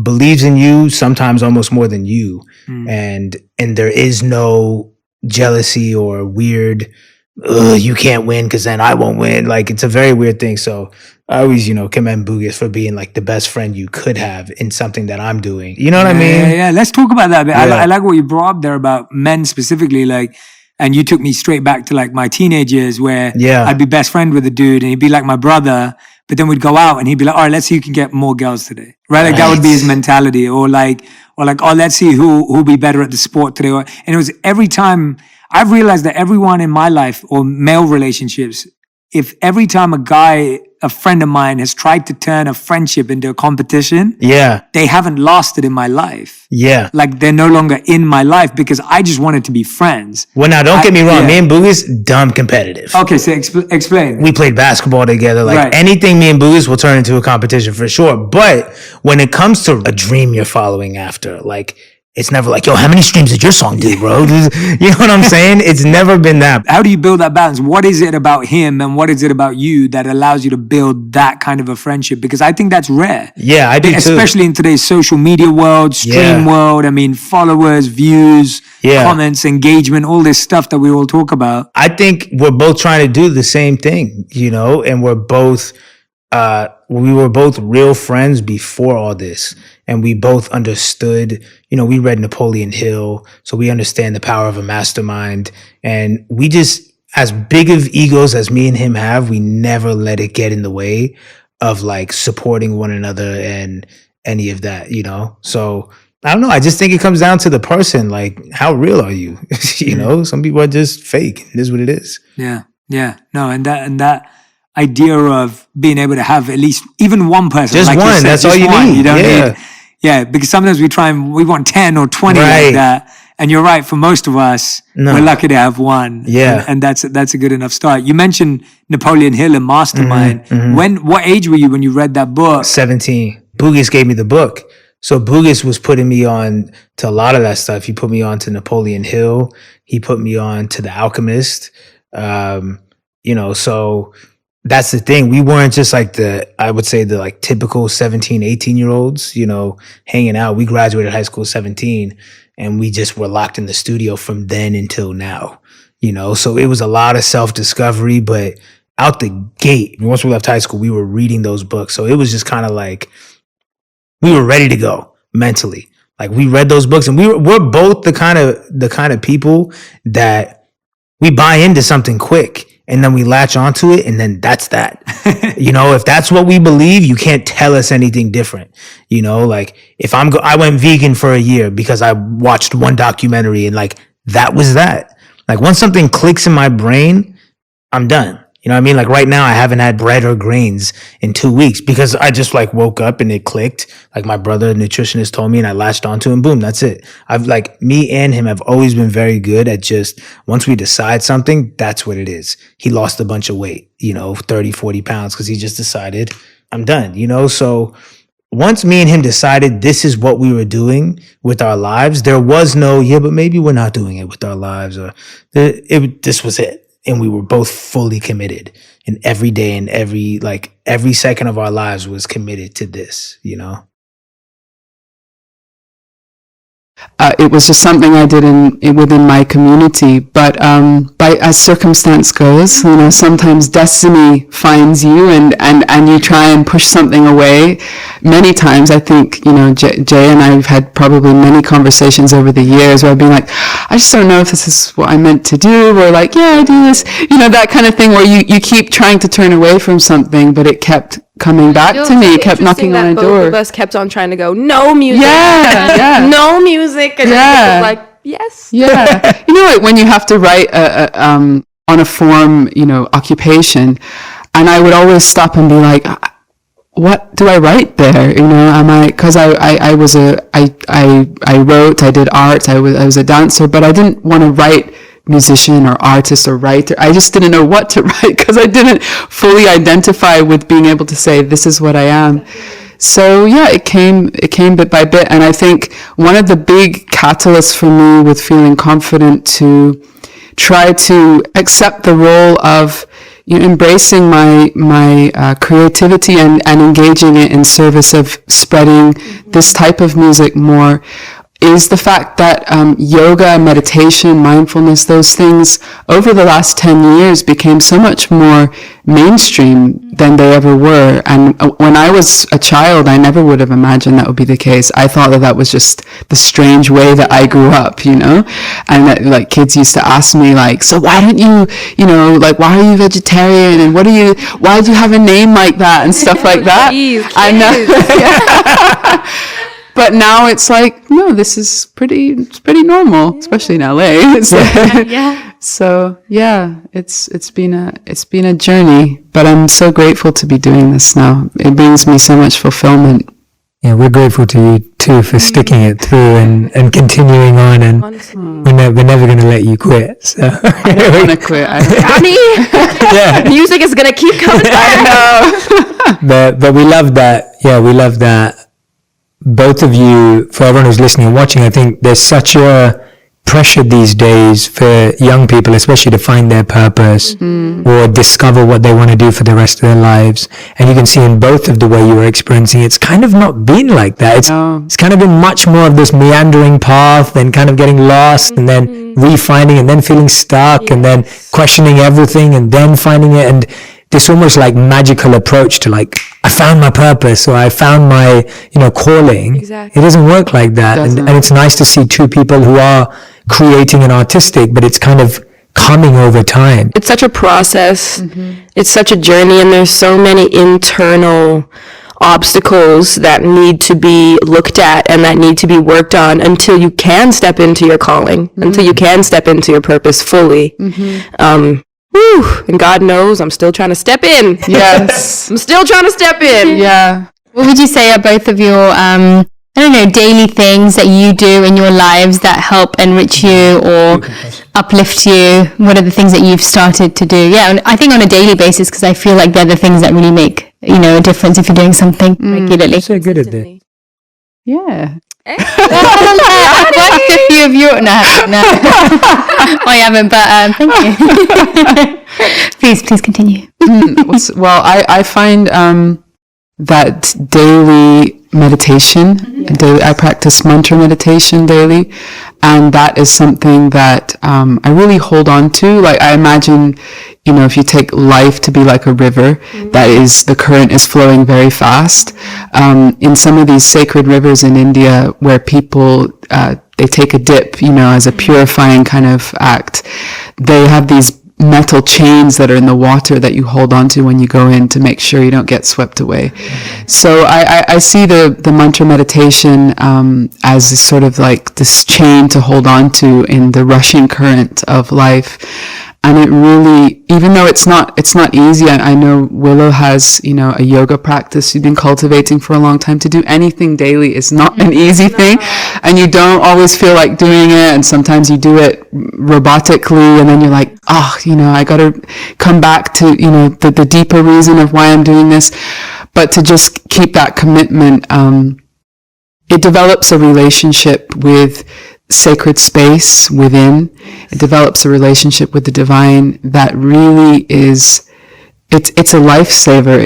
believes in you, sometimes almost more than you. And there is no jealousy or weird, you can't win because then I won't win. Like, it's a very weird thing. So I always, commend Boogus for being like the best friend you could have in something that I'm doing. You know what I mean? Yeah. Let's talk about that. Yeah. I like what you brought up there about men specifically, like, and you took me straight back to like my teenage years where I'd be best friend with a dude and he'd be like my brother, but then we'd go out and he'd be like, all right, let's see who can get more girls today. Right? Like, that would be his mentality. Or like, oh, let's see who'll be better at the sport today. And it was every time I've realized that everyone in my life, or male relationships, if every time a friend of mine has tried to turn a friendship into a competition, they haven't lasted in my life. Yeah. Like they're no longer in my life because I just wanted to be friends. Well, now don't get me wrong. Me and Boogie's dumb competitive. Okay, so explain. We played basketball together. Like anything me and Boogie's will turn into a competition for sure. But when it comes to a dream you're following after, like, it's never like, yo, how many streams did your song do, bro? You know what I'm saying? It's never been that. How do you build that balance? What is it about him and what is it about you that allows you to build that kind of a friendship? Because I think that's rare. Yeah, I do too. Especially in today's social media world, stream world. I mean, followers, views, comments, engagement, all this stuff that we all talk about. I think we're both trying to do the same thing, you know, and we were both real friends before all this. And we both understood, you know, we read Napoleon Hill, so we understand the power of a mastermind. And we just, as big of egos as me and him have, we never let it get in the way of like supporting one another and any of that, you know? So I don't know. I just think it comes down to the person. Like, how real are you? You know, some people are just fake. It is what it is. Yeah. Yeah. No, and that idea of being able to have at least even one person. Just like one. Said, that's all you need. You don't need. Yeah, because sometimes we want 10 or 20 like that. And you're right, for most of us, we're lucky to have one. Yeah. And that's a good enough start. You mentioned Napoleon Hill and Mastermind. What age were you when you read that book? 17. Boogie's gave me the book. So Boogie's was putting me on to a lot of that stuff. He put me on to Napoleon Hill. He put me on to The Alchemist. You know, so that's the thing. We weren't just like the typical 17, 18-year-olds, you know, hanging out. We graduated high school 17 and we just were locked in the studio from then until now, you know? So it was a lot of self-discovery, but out the gate, once we left high school, we were reading those books. So it was just kind of like, we were ready to go mentally. Like we read those books and we're both the kind of people that we buy into something quick. And then we latch onto it, and then that's that. You know, if that's what we believe, you can't tell us anything different. You know, like if I went vegan for a year because I watched one documentary, and like that was that. Like once something clicks in my brain, I'm done. You know what I mean? Like right now, I haven't had bread or grains in 2 weeks because I just like woke up and it clicked. Like my brother, nutritionist, told me and I latched onto and boom, that's it. Me and him have always been very good at just, once we decide something, that's what it is. He lost a bunch of weight, you know, 30, 40 pounds because he just decided I'm done, you know? So once me and him decided this is what we were doing with our lives, there was no, but maybe we're not doing it with our lives this was it. And we were both fully committed, and every day and every second of our lives was committed to this, you know? It was just something I did within my community, but as circumstance goes, you know, sometimes destiny finds you, and you try and push something away. Many times, I think, you know, Jay and I have had probably many conversations over the years where I've been like, I just don't know if this is what I meant to do, or like, yeah, I do this, you know, that kind of thing where you keep trying to turn away from something, but it kept coming back to me, kept knocking on a door. Both of us kept on trying to go, no music. Yeah. No music. And it was like, yes. Yeah. You know, like when you have to write on a form, you know, occupation, and I would always stop and be like, what do I write there? You know, because I wrote, I did art, I was a dancer, but I didn't want to write musician or artist or writer. I just didn't know what to write because I didn't fully identify with being able to say, this is what I am. So yeah, it came bit by bit. And I think one of the big catalysts for me with feeling confident to try to accept the role of, you know, embracing my creativity and engaging it in service of spreading this type of music more is the fact that yoga, meditation, mindfulness, those things over the last 10 years became so much more mainstream than they ever were. And when I was a child, I never would have imagined that would be the case. I thought that was just the strange way that I grew up, you know? And that, like, kids used to ask me, like, so why don't you know, like, why are you vegetarian? And why do you have a name like that? And stuff like that. Jeez, I know. But now it's like, no, this is pretty normal, especially in LA. So yeah, it's been a journey, but I'm so grateful to be doing this now. It brings me so much fulfillment. Yeah, we're grateful to you too for sticking it through and continuing on, and we're never going to let you quit. So I don't want to quit. Ronnie, music is gonna keep coming back. but we love that. Yeah, we love that. Both of you, for everyone who's listening and watching, I think there's such a pressure these days for young people, especially to find their purpose or discover what they want to do for the rest of their lives. And you can see in both of the way you were experiencing, it's kind of not been like that. It's kind of been much more of this meandering path and kind of getting lost and then refinding and then feeling stuck and then questioning everything and then finding it. And this almost like magical approach to like, I found my purpose or I found my, calling. Exactly. It doesn't work like that. And it's nice to see two people who are creating and artistic, but it's kind of coming over time. It's such a process. It's such a journey, and there's so many internal obstacles that need to be looked at and that need to be worked on until you can step into your calling, until you can step into your purpose fully. And God knows I'm still trying to step in. Yes. I'm still trying to step in. Yeah. What would you say are both of your, daily things that you do in your lives that help enrich you or uplift you? What are the things that you've started to do? Yeah, and I think on a daily basis, because I feel like they're the things that really make, a difference if you're doing something regularly. You're so good at this. Yeah. I've watched a few of your... No. I haven't, but thank you. Please continue. Well, I find that daily meditation, I practice mantra meditation daily, and that is something that I really hold on to. Like, I imagine, if you take life to be like a river, that is, the current is flowing very fast. In some of these sacred rivers in India where people, they take a dip, as a purifying kind of act, they have these metal chains that are in the water that you hold on to when you go in to make sure you don't get swept away. So I see the mantra meditation as sort of like this chain to hold on to in the rushing current of life. And it really, even though it's not easy, I know Willow has, a yoga practice she's been cultivating for a long time. To do anything daily is not an easy thing, and you don't always feel like doing it, and sometimes you do it robotically, and then you're like, I gotta come back to, the deeper reason of why I'm doing this. But to just keep that commitment, it develops a relationship with sacred space within. It develops a relationship with the divine that really is, it's a lifesaver.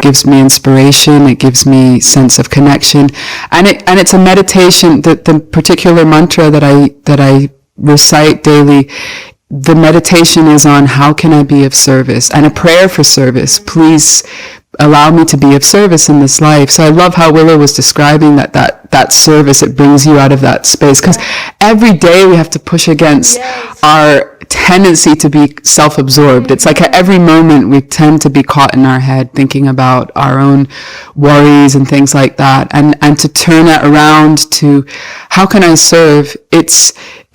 Gives me inspiration, it gives me sense of connection, and it's a meditation. The particular mantra that I recite daily, the meditation is on how can I be of service, and a prayer for service. Please allow me to be of service in this life. So I love how Willow was describing that service. It brings you out of that space, because every day we have to push against our tendency to be self-absorbed. It's like at every moment we tend to be caught in our head thinking about our own worries and things like that, and to turn it around to how can I serve. It's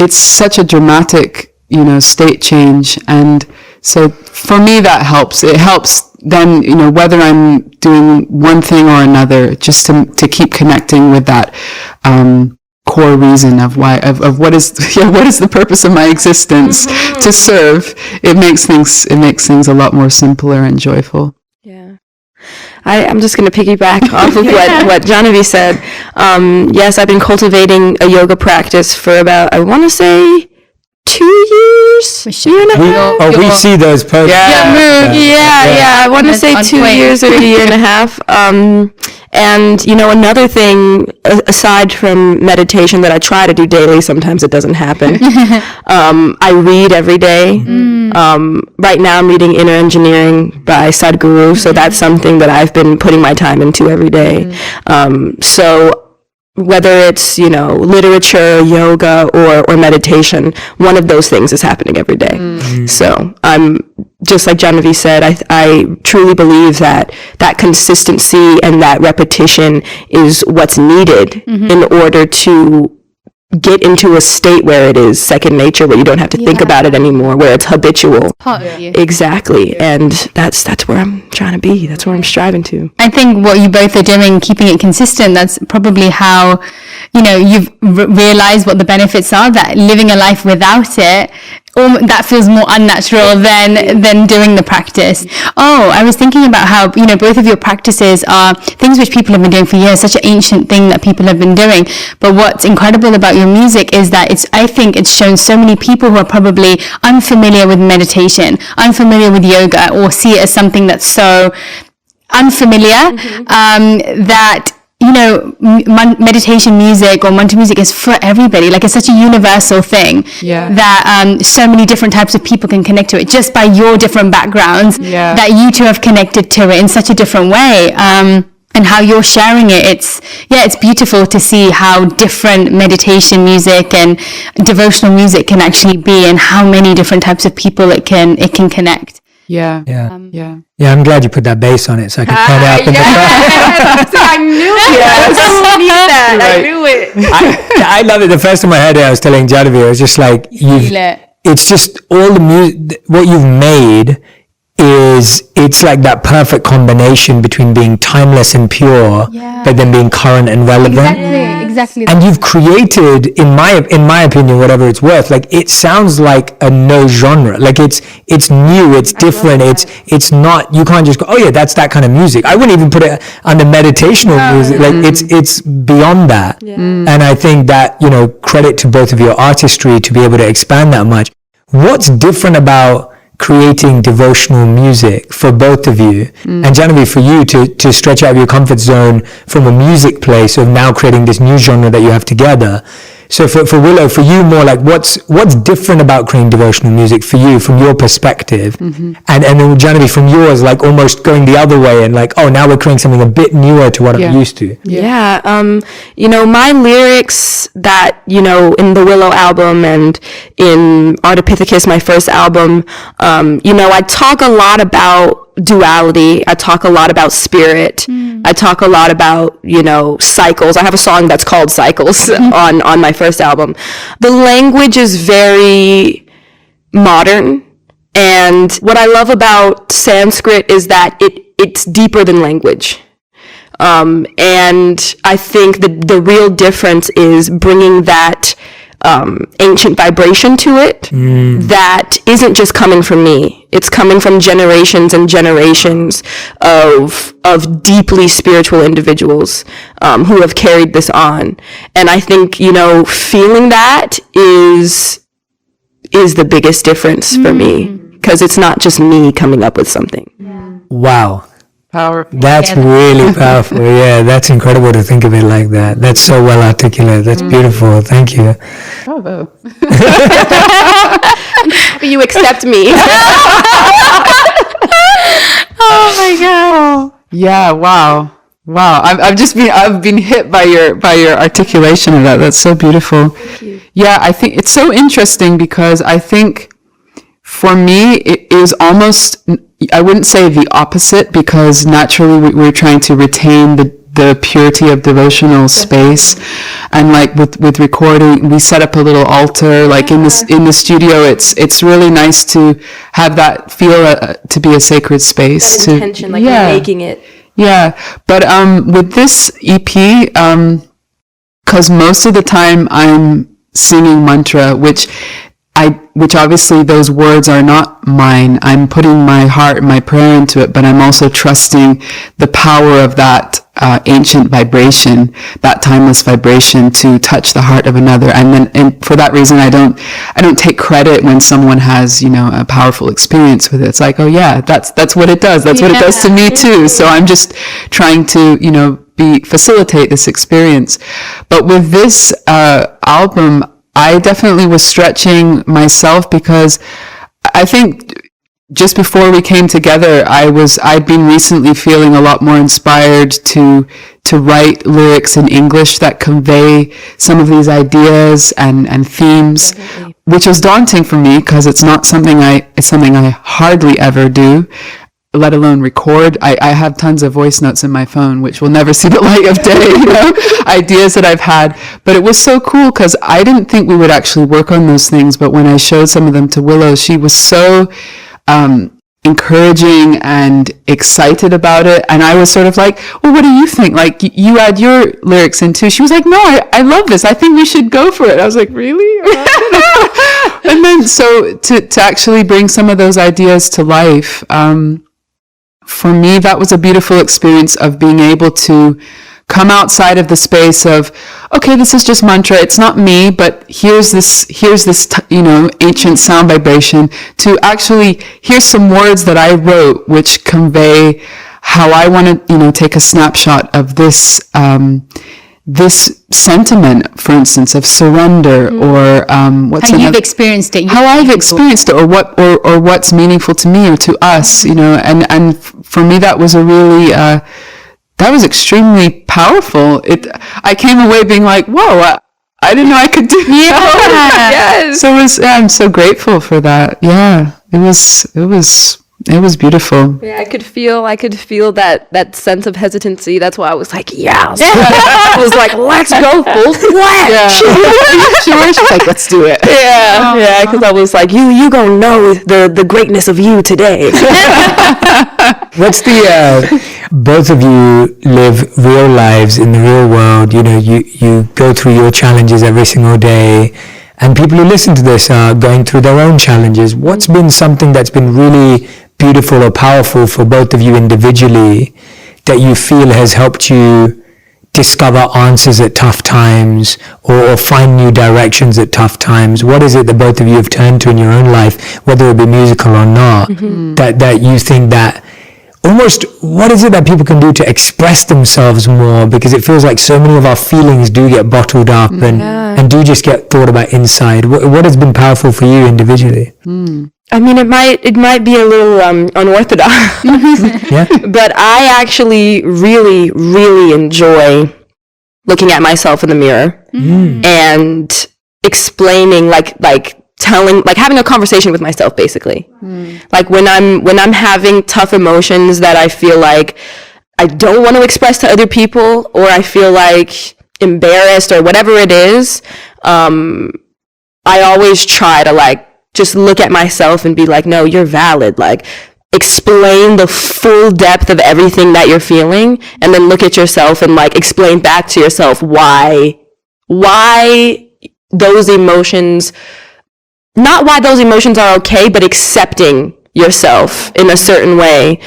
such a dramatic state change, and So for me, that helps. It helps then, whether I'm doing one thing or another, just to keep connecting with that core reason of why, of what is the purpose of my existence, to serve. It makes things a lot more simpler and joyful. Yeah. I'm just going to piggyback off of what Genevieve said. Yes, I've been cultivating a yoga practice for about, I want to say, 2 years, year and a half. We see those posts. Yeah. I want to say 2 years or a year and a half. And, another thing, aside from meditation that I try to do daily, sometimes it doesn't happen. I read every day. Right now I'm reading Inner Engineering by Sadhguru, so that's something that I've been putting my time into every day. So whether it's, literature, yoga, or meditation, one of those things is happening every day. So I'm just like Genevieve said, I truly believe that consistency and that repetition is what's needed in order to get into a state where it is second nature, where you don't have to think about it anymore, where it's habitual. Exactly. And that's where I'm trying to be. That's where I'm striving to. I think what you both are doing, keeping it consistent, that's probably how, you've realized what the benefits are, that living a life without it, that feels more unnatural than doing the practice. I was thinking about how, both of your practices are things which people have been doing for years, such an ancient thing that people have been doing. But what's incredible about your music is that I think it's shown so many people who are probably unfamiliar with meditation, unfamiliar with yoga, or see it as something that's so unfamiliar, that meditation music or mantra music is for everybody. Like, it's such a universal thing that so many different types of people can connect to it just by your different backgrounds, that you two have connected to it in such a different way. And how you're sharing it, it's beautiful to see how different meditation music and devotional music can actually be, and how many different types of people it can connect. Yeah, I'm glad you put that bass on it so I can turn it up in the car. I knew it. I knew it. I love it. The first time I heard it, I was telling Genevieve, I was just like, it's just all the music, what you've made it's like that perfect combination between being timeless and pure, but then being current and relevant. Exactly. And you've created, in my opinion, whatever it's worth, like, it sounds like a no genre. Like, it's new, it's different, it's not, you can't just go, oh yeah, that's that kind of music. I wouldn't even put it under meditational music. Like, it's beyond that. And I think that, credit to both of your artistry to be able to expand that much. What's different about creating devotional music for both of you, and Genevieve, for you to stretch out of your comfort zone from a music place of now creating this new genre that you have together? So for Willow, for you, more like what's different about creating devotional music for you from your perspective, and then Genevieve, from yours, like almost going the other way and like, now we're creating something a bit newer to what I'm used to. My lyrics that, in the Willow album and in Ardipithecus, my first album, I talk a lot about duality. I talk a lot about spirit. I talk a lot about, cycles. I have a song that's called Cycles on my first album. The language is very modern. And what I love about Sanskrit is that it's deeper than language. And I think the real difference is bringing that ancient vibration to it that isn't just coming from me. It's coming from generations and generations of deeply spiritual individuals who have carried this on. And I think, feeling that is the biggest difference for me, because it's not just me coming up with something. Wow. Powerful. That's really powerful. Yeah, that's incredible to think of it like that. That's so well articulated. That's beautiful. Thank you. Bravo. You accept me. Oh my God. Yeah. Wow. I've been hit by your articulation of that. That's so beautiful. Thank you. Yeah, I think it's so interesting because I think for me it is almost, I wouldn't say the opposite, because naturally we're trying to retain the purity of devotional space. And like with recording, we set up a little altar, like in the studio. It's really nice to have that feel to be a sacred space. That intention, like you're making it. Yeah, but with this EP, because most of the time I'm singing mantra, which obviously those words are not mine. I'm putting my heart and my prayer into it, but I'm also trusting the power of that ancient vibration, that timeless vibration, to touch the heart of another. And for that reason, I don't take credit when someone has, a powerful experience with it. It's like, oh yeah, that's what it does. That's what it does to me too. So I'm just trying to, facilitate this experience. But with this album, I definitely was stretching myself, because I think just before we came together, I'd been recently feeling a lot more inspired to write lyrics in English that convey some of these ideas and themes, definitely. Which was daunting for me, because it's something I hardly ever do, let alone record. I have tons of voice notes in my phone, which will never see the light of day, ideas that I've had. But it was so cool, because I didn't think we would actually work on those things. But when I showed some of them to Willow, she was so encouraging and excited about it. And I was sort of like, well, what do you think? Like, you add your lyrics in too. She was like, no, I love this. I think we should go for it. I was like, really? And then so to actually bring some of those ideas to life, for me, that was a beautiful experience of being able to come outside of the space of, okay, this is just mantra. It's not me, but here's this, ancient sound vibration, to actually, here's some words that I wrote, which convey how I want to, take a snapshot of this, this sentiment, for instance, of surrender, or how you've experienced it, how I've experienced it, or what's meaningful to me or to us, and for me that was a really that was extremely powerful. I came away being like, whoa, I didn't know I could do that. Yes. So I'm so grateful for that. Yeah, it was beautiful. Yeah, I could feel that sense of hesitancy. That's why I was like, yes. I was like, let's go full fledged. Yeah. Sure. She's like, let's do it. Yeah, because I was like, you gonna know the greatness of you today. What's both of you live real lives in the real world. You go through your challenges every single day. And people who listen to this are going through their own challenges. What's been something that's been really beautiful or powerful for both of you individually that you feel has helped you discover answers at tough times, or find new directions at tough times? What is it that both of you have turned to in your own life, whether it be musical or not, that you think that almost, what is it that people can do to express themselves more? Because it feels like so many of our feelings do get bottled up and do just get thought about inside. What has been powerful for you individually? I mean, it might be a little unorthodox, but I actually really, really enjoy looking at myself in the mirror and explaining, having a conversation with myself, basically. Like when I'm having tough emotions that I feel like I don't want to express to other people, or I feel like embarrassed or whatever it is, I always try to just look at myself and be like, no, you're valid. Like, explain the full depth of everything that you're feeling, and then look at yourself and explain back to yourself why those emotions, not why those emotions are okay, but accepting yourself in a certain way.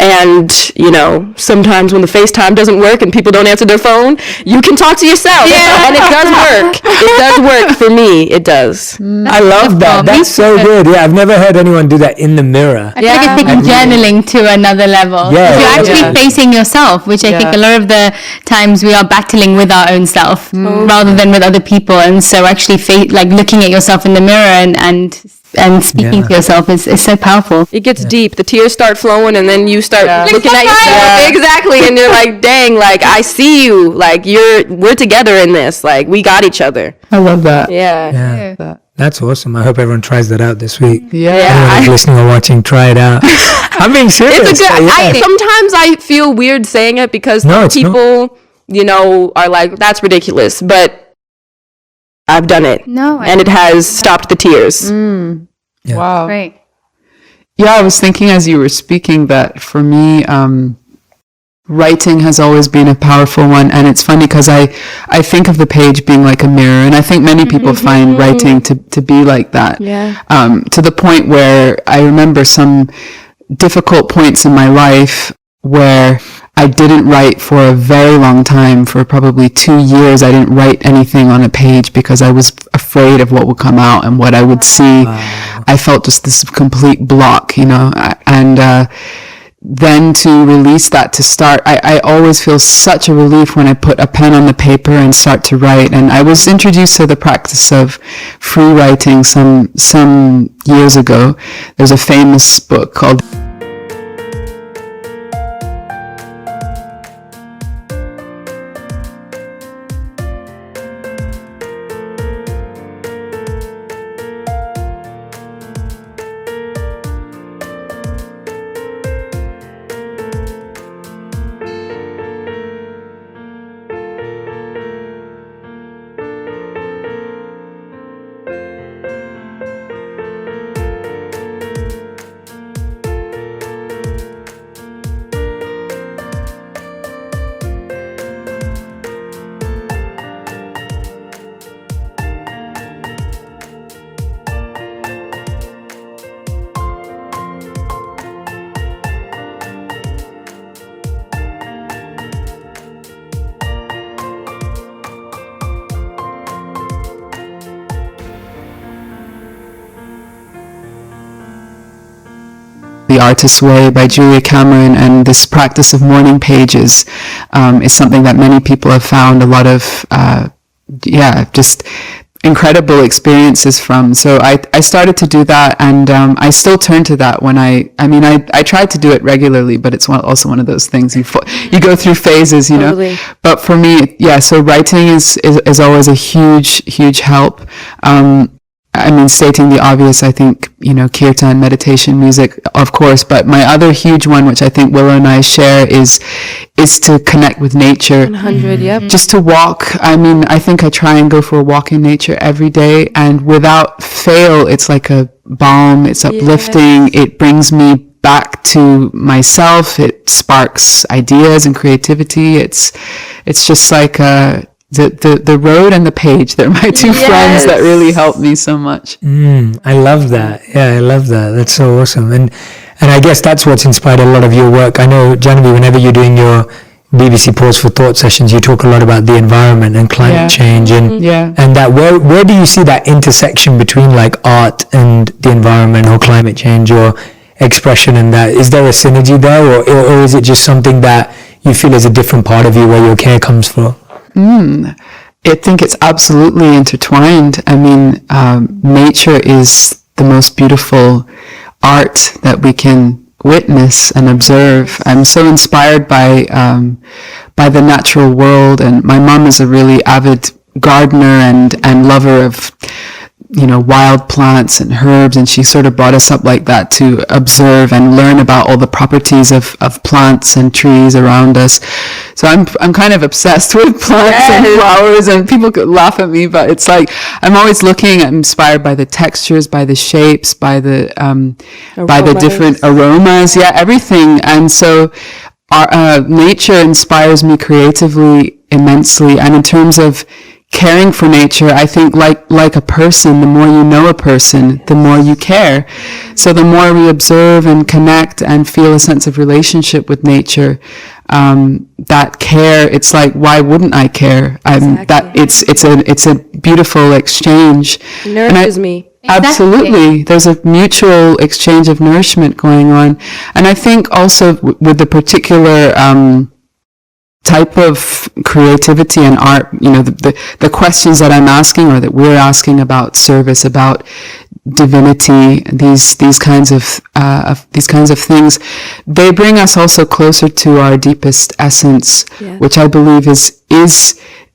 And, sometimes when the FaceTime doesn't work and people don't answer their phone, you can talk to yourself. And it does work. It does work for me. It does. I love that. That's so good. Yeah, I've never heard anyone do that in the mirror. I feel like it's taking journaling to another level. Yeah, you're actually facing yourself, which I think a lot of the times we are battling with our own self rather than with other people. And so actually looking at yourself in the mirror and speaking to yourself is so powerful. It gets deep. The tears start flowing, and then you start looking at yourself. Exactly. And you're like, dang, I see you. We're together in this. We got each other. I love that. Yeah. That's awesome. I hope everyone tries that out this week. Yeah. Anyone who's listening or watching, try it out. I'm being serious. It's a good. Yeah. Sometimes I feel weird saying it because people, are like, "That's ridiculous," but I've done it. No. And it has stopped the tears. Yeah. Wow. Great. Yeah, I was thinking as you were speaking that for me, writing has always been a powerful one. And it's funny because I think of the page being like a mirror. And I think many people find writing to be like that. Yeah. To the point where I remember some difficult points in my life where I didn't write for a very long time. For probably 2 years, I didn't write anything on a page because I was afraid of what would come out and what I would see. I felt just this complete block, and then to release that, to start, I always feel such a relief when I put a pen on the paper and start to write. And I was introduced to the practice of free writing some years ago. There's a famous book called The Artist's Way by Julia Cameron, and this practice of morning pages is something that many people have found a lot of, just incredible experiences from. So I started to do that, and I still turn to that when I try to do it regularly, but it's also one of those things you go through phases, Totally. But for me, so writing is always a huge help. Stating the obvious, I think, kirtan, meditation, music, of course, but my other huge one, which I think Willow and I share, is to connect with nature. 100, yep. Just to walk. I think I try and go for a walk in nature every day, and without fail, it's like a balm. It's uplifting. Yes. It brings me back to myself. It sparks ideas and creativity. It's just like the road and the page. They're my two friends that really help me so much. I love that. Yeah, I love that. That's so awesome. And I guess that's what's inspired a lot of your work. I know, Genevieve, whenever you're doing your BBC Pause for Thought sessions, you talk a lot about the environment and climate change, and that where do you see that intersection between like art and the environment or climate change or expression and that? Is there a synergy there, or is it just something that you feel is a different part of you where your care comes from? I think it's absolutely intertwined. Nature is the most beautiful art that we can witness and observe. I'm so inspired by the natural world, and my mom is a really avid gardener and lover of wild plants and herbs, and she sort of brought us up like that to observe and learn about all the properties of plants and trees around us. So I'm kind of obsessed with plants and flowers, and people could laugh at me, but it's like I'm always looking. I'm inspired by the textures, by the shapes, by the different aromas, everything. And so nature inspires me creatively immensely, and in terms of caring for nature, I think like a person, the more you know a person, the more you care. So the more we observe and connect and feel a sense of relationship with nature, that care, it's like, why wouldn't I care? That it's a beautiful exchange. It nourishes me. Absolutely. There's a mutual exchange of nourishment going on. And I think also with the particular type of creativity and art, the questions that I'm asking or that we're asking about service, about divinity, these kinds of things, they bring us also closer to our deepest essence, which I believe is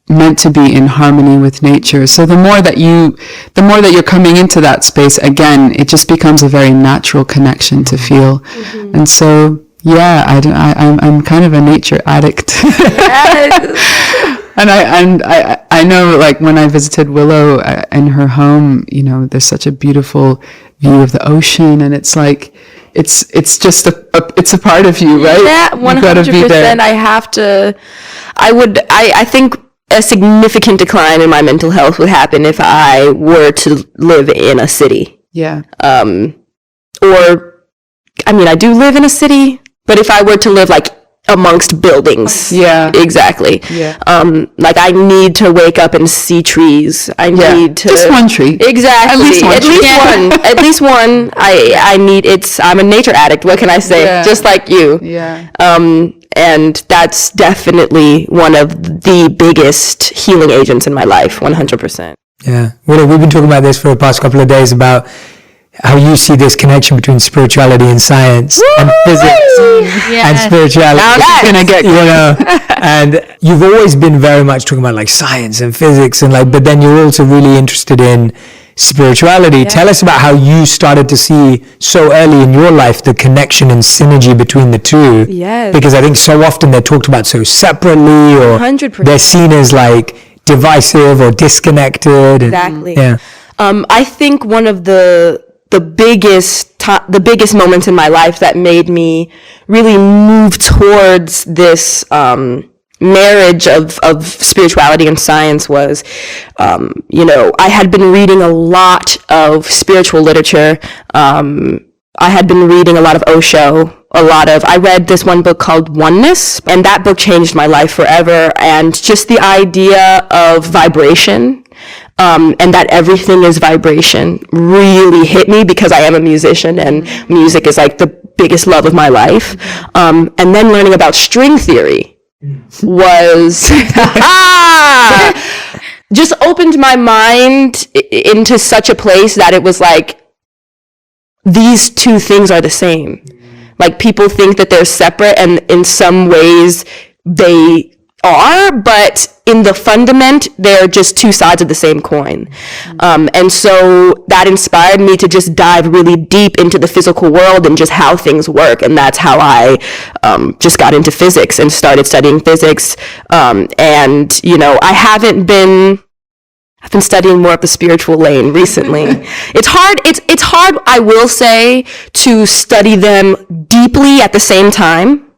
meant to be in harmony with nature. So the more that you're coming into that space, again, it just becomes a very natural connection to feel. Mm-hmm. And so, yeah, I'm kind of a nature addict. Yes. And I know, like, when I visited Willow in her home, you know, there's such a beautiful view of the ocean, and it's like, it's just it's a part of you, right? Yeah, 100%. I think a significant decline in my mental health would happen if I were to live in a city. Yeah. Or, I mean, I do live in a city, but if I were to live, like, amongst buildings. Yeah. Exactly. Yeah. Like, I need to wake up and see trees. I need to... Just one tree. Exactly. At least one tree. At least one. I need... I'm a nature addict. What can I say? Yeah. Just like you. Yeah. And that's definitely one of the biggest healing agents in my life, 100%. Yeah. Well, we've been talking about this for the past couple of days about how you see this connection between spirituality and science and physics and spirituality. Now that's gonna get, you know, and you've always been very much talking about like science and physics and like, but then you're also really interested in spirituality. Yeah. Tell us about how you started to see so early in your life the connection and synergy between the two. Yes. Because I think so often they're talked about so separately, or 100%. They're seen as like divisive or disconnected. Exactly. Yeah. I think one of the biggest moments in my life that made me really move towards this marriage of spirituality and science was, you know, I had been reading a lot of spiritual literature. I had been reading a lot of Osho, I read this one book called Oneness, and that book changed my life forever. And just the idea of vibration, and that everything is vibration really hit me, because I am a musician and music is like the biggest love of my life. And then learning about string theory was just opened my mind into such a place that it was like, these two things are the same. Like, people think that they're separate, and in some ways they are, but in the fundament, they're just two sides of the same coin. And so that inspired me to just dive really deep into the physical world and just how things work. And that's how I just got into physics and started studying physics. And, you know, I've been studying more of the spiritual lane recently. It's hard, I will say, to study them deeply at the same time.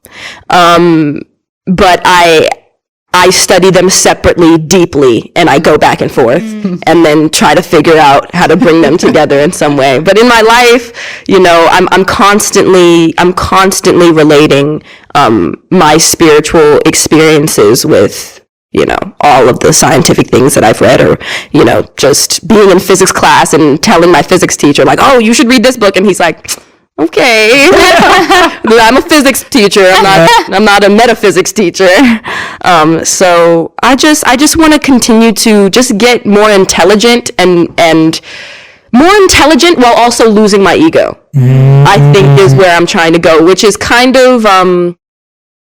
But I study them separately, deeply, and I go back and forth and then try to figure out how to bring them together in some way. But in my life, you know, I'm constantly relating my spiritual experiences with, you know, all of the scientific things that I've read, or, you know, just being in physics class and telling my physics teacher, like, oh, you should read this book. And he's like, okay. I'm a physics teacher. I'm not a metaphysics teacher. So I just want to continue to just get more intelligent and more intelligent while also losing my ego. I think is where I'm trying to go, which is kind of,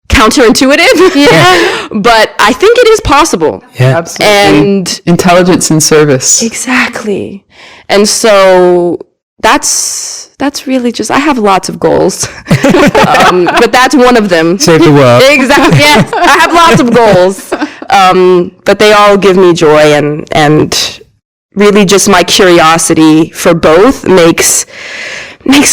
counterintuitive. Yeah. But I think it is possible. Yeah. Absolutely. And intelligence in service. Exactly. And so that's really just, I have lots of goals. But that's one of them. Save the world. Exactly. Yes. I have lots of goals. But they all give me joy, and really just my curiosity for both makes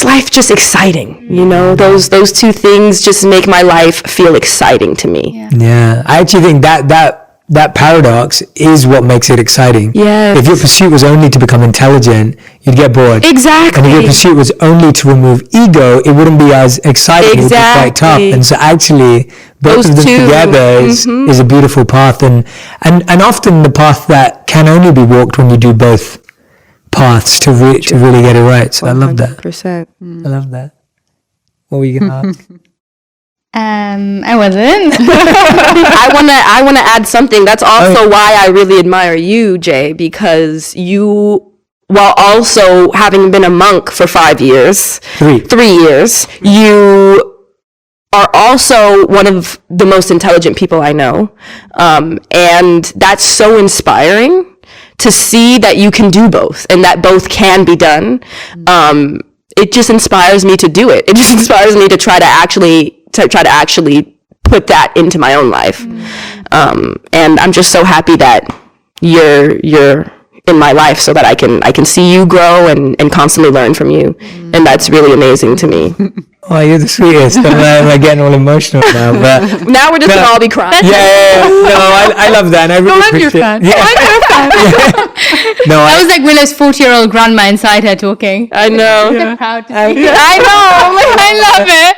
life just exciting. You know, those two things just make my life feel exciting to me. Yeah. I actually think that paradox is what makes it exciting. Yes. If your pursuit was only to become intelligent, you'd get bored. Exactly. And if your pursuit was only to remove ego, it wouldn't be as exciting. Exactly. It would be quite tough. And so actually, both of them together is a beautiful path, and often the path that can only be walked when you do both paths to really get it right. So 100%. I love that. 100%. I love that. What were you going to ask? I wasn't. I want to add something. That's also why I really admire you, Jay, because you, while also having been a monk for 5 years, 3 years, you are also one of the most intelligent people I know. And that's so inspiring to see that you can do both and that both can be done. It just inspires me to do it. It just inspires me to try to actually put that into my own life. And I'm just so happy that you're in my life so that I can see you grow and constantly learn from you. And that's really amazing to me. Oh, you're the sweetest. I'm getting all emotional now. But Now we're just going to all be crying. yeah. No, I love that. And I really I'm your appreciate fan. Yeah. I'm your fan. No, That was like Willow's 40-year-old grandma inside her talking. I know. Proud to see I know. I love it.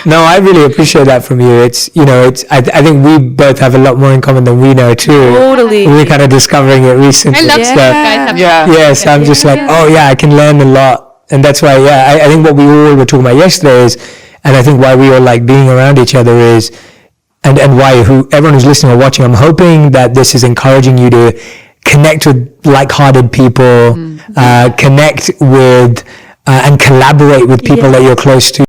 No, I really appreciate that from you. It's, I think we both have a lot more in common than we know too. Totally. We're kind of discovering it recently. I love so, you guys have yes, I'm just like, oh yeah, I can learn a lot. And that's why, I think what we all were talking about yesterday is, and I think why we all like being around each other is, and why everyone who's listening or watching, I'm hoping that this is encouraging you to connect with like-hearted people, connect with and collaborate with people that you're close to.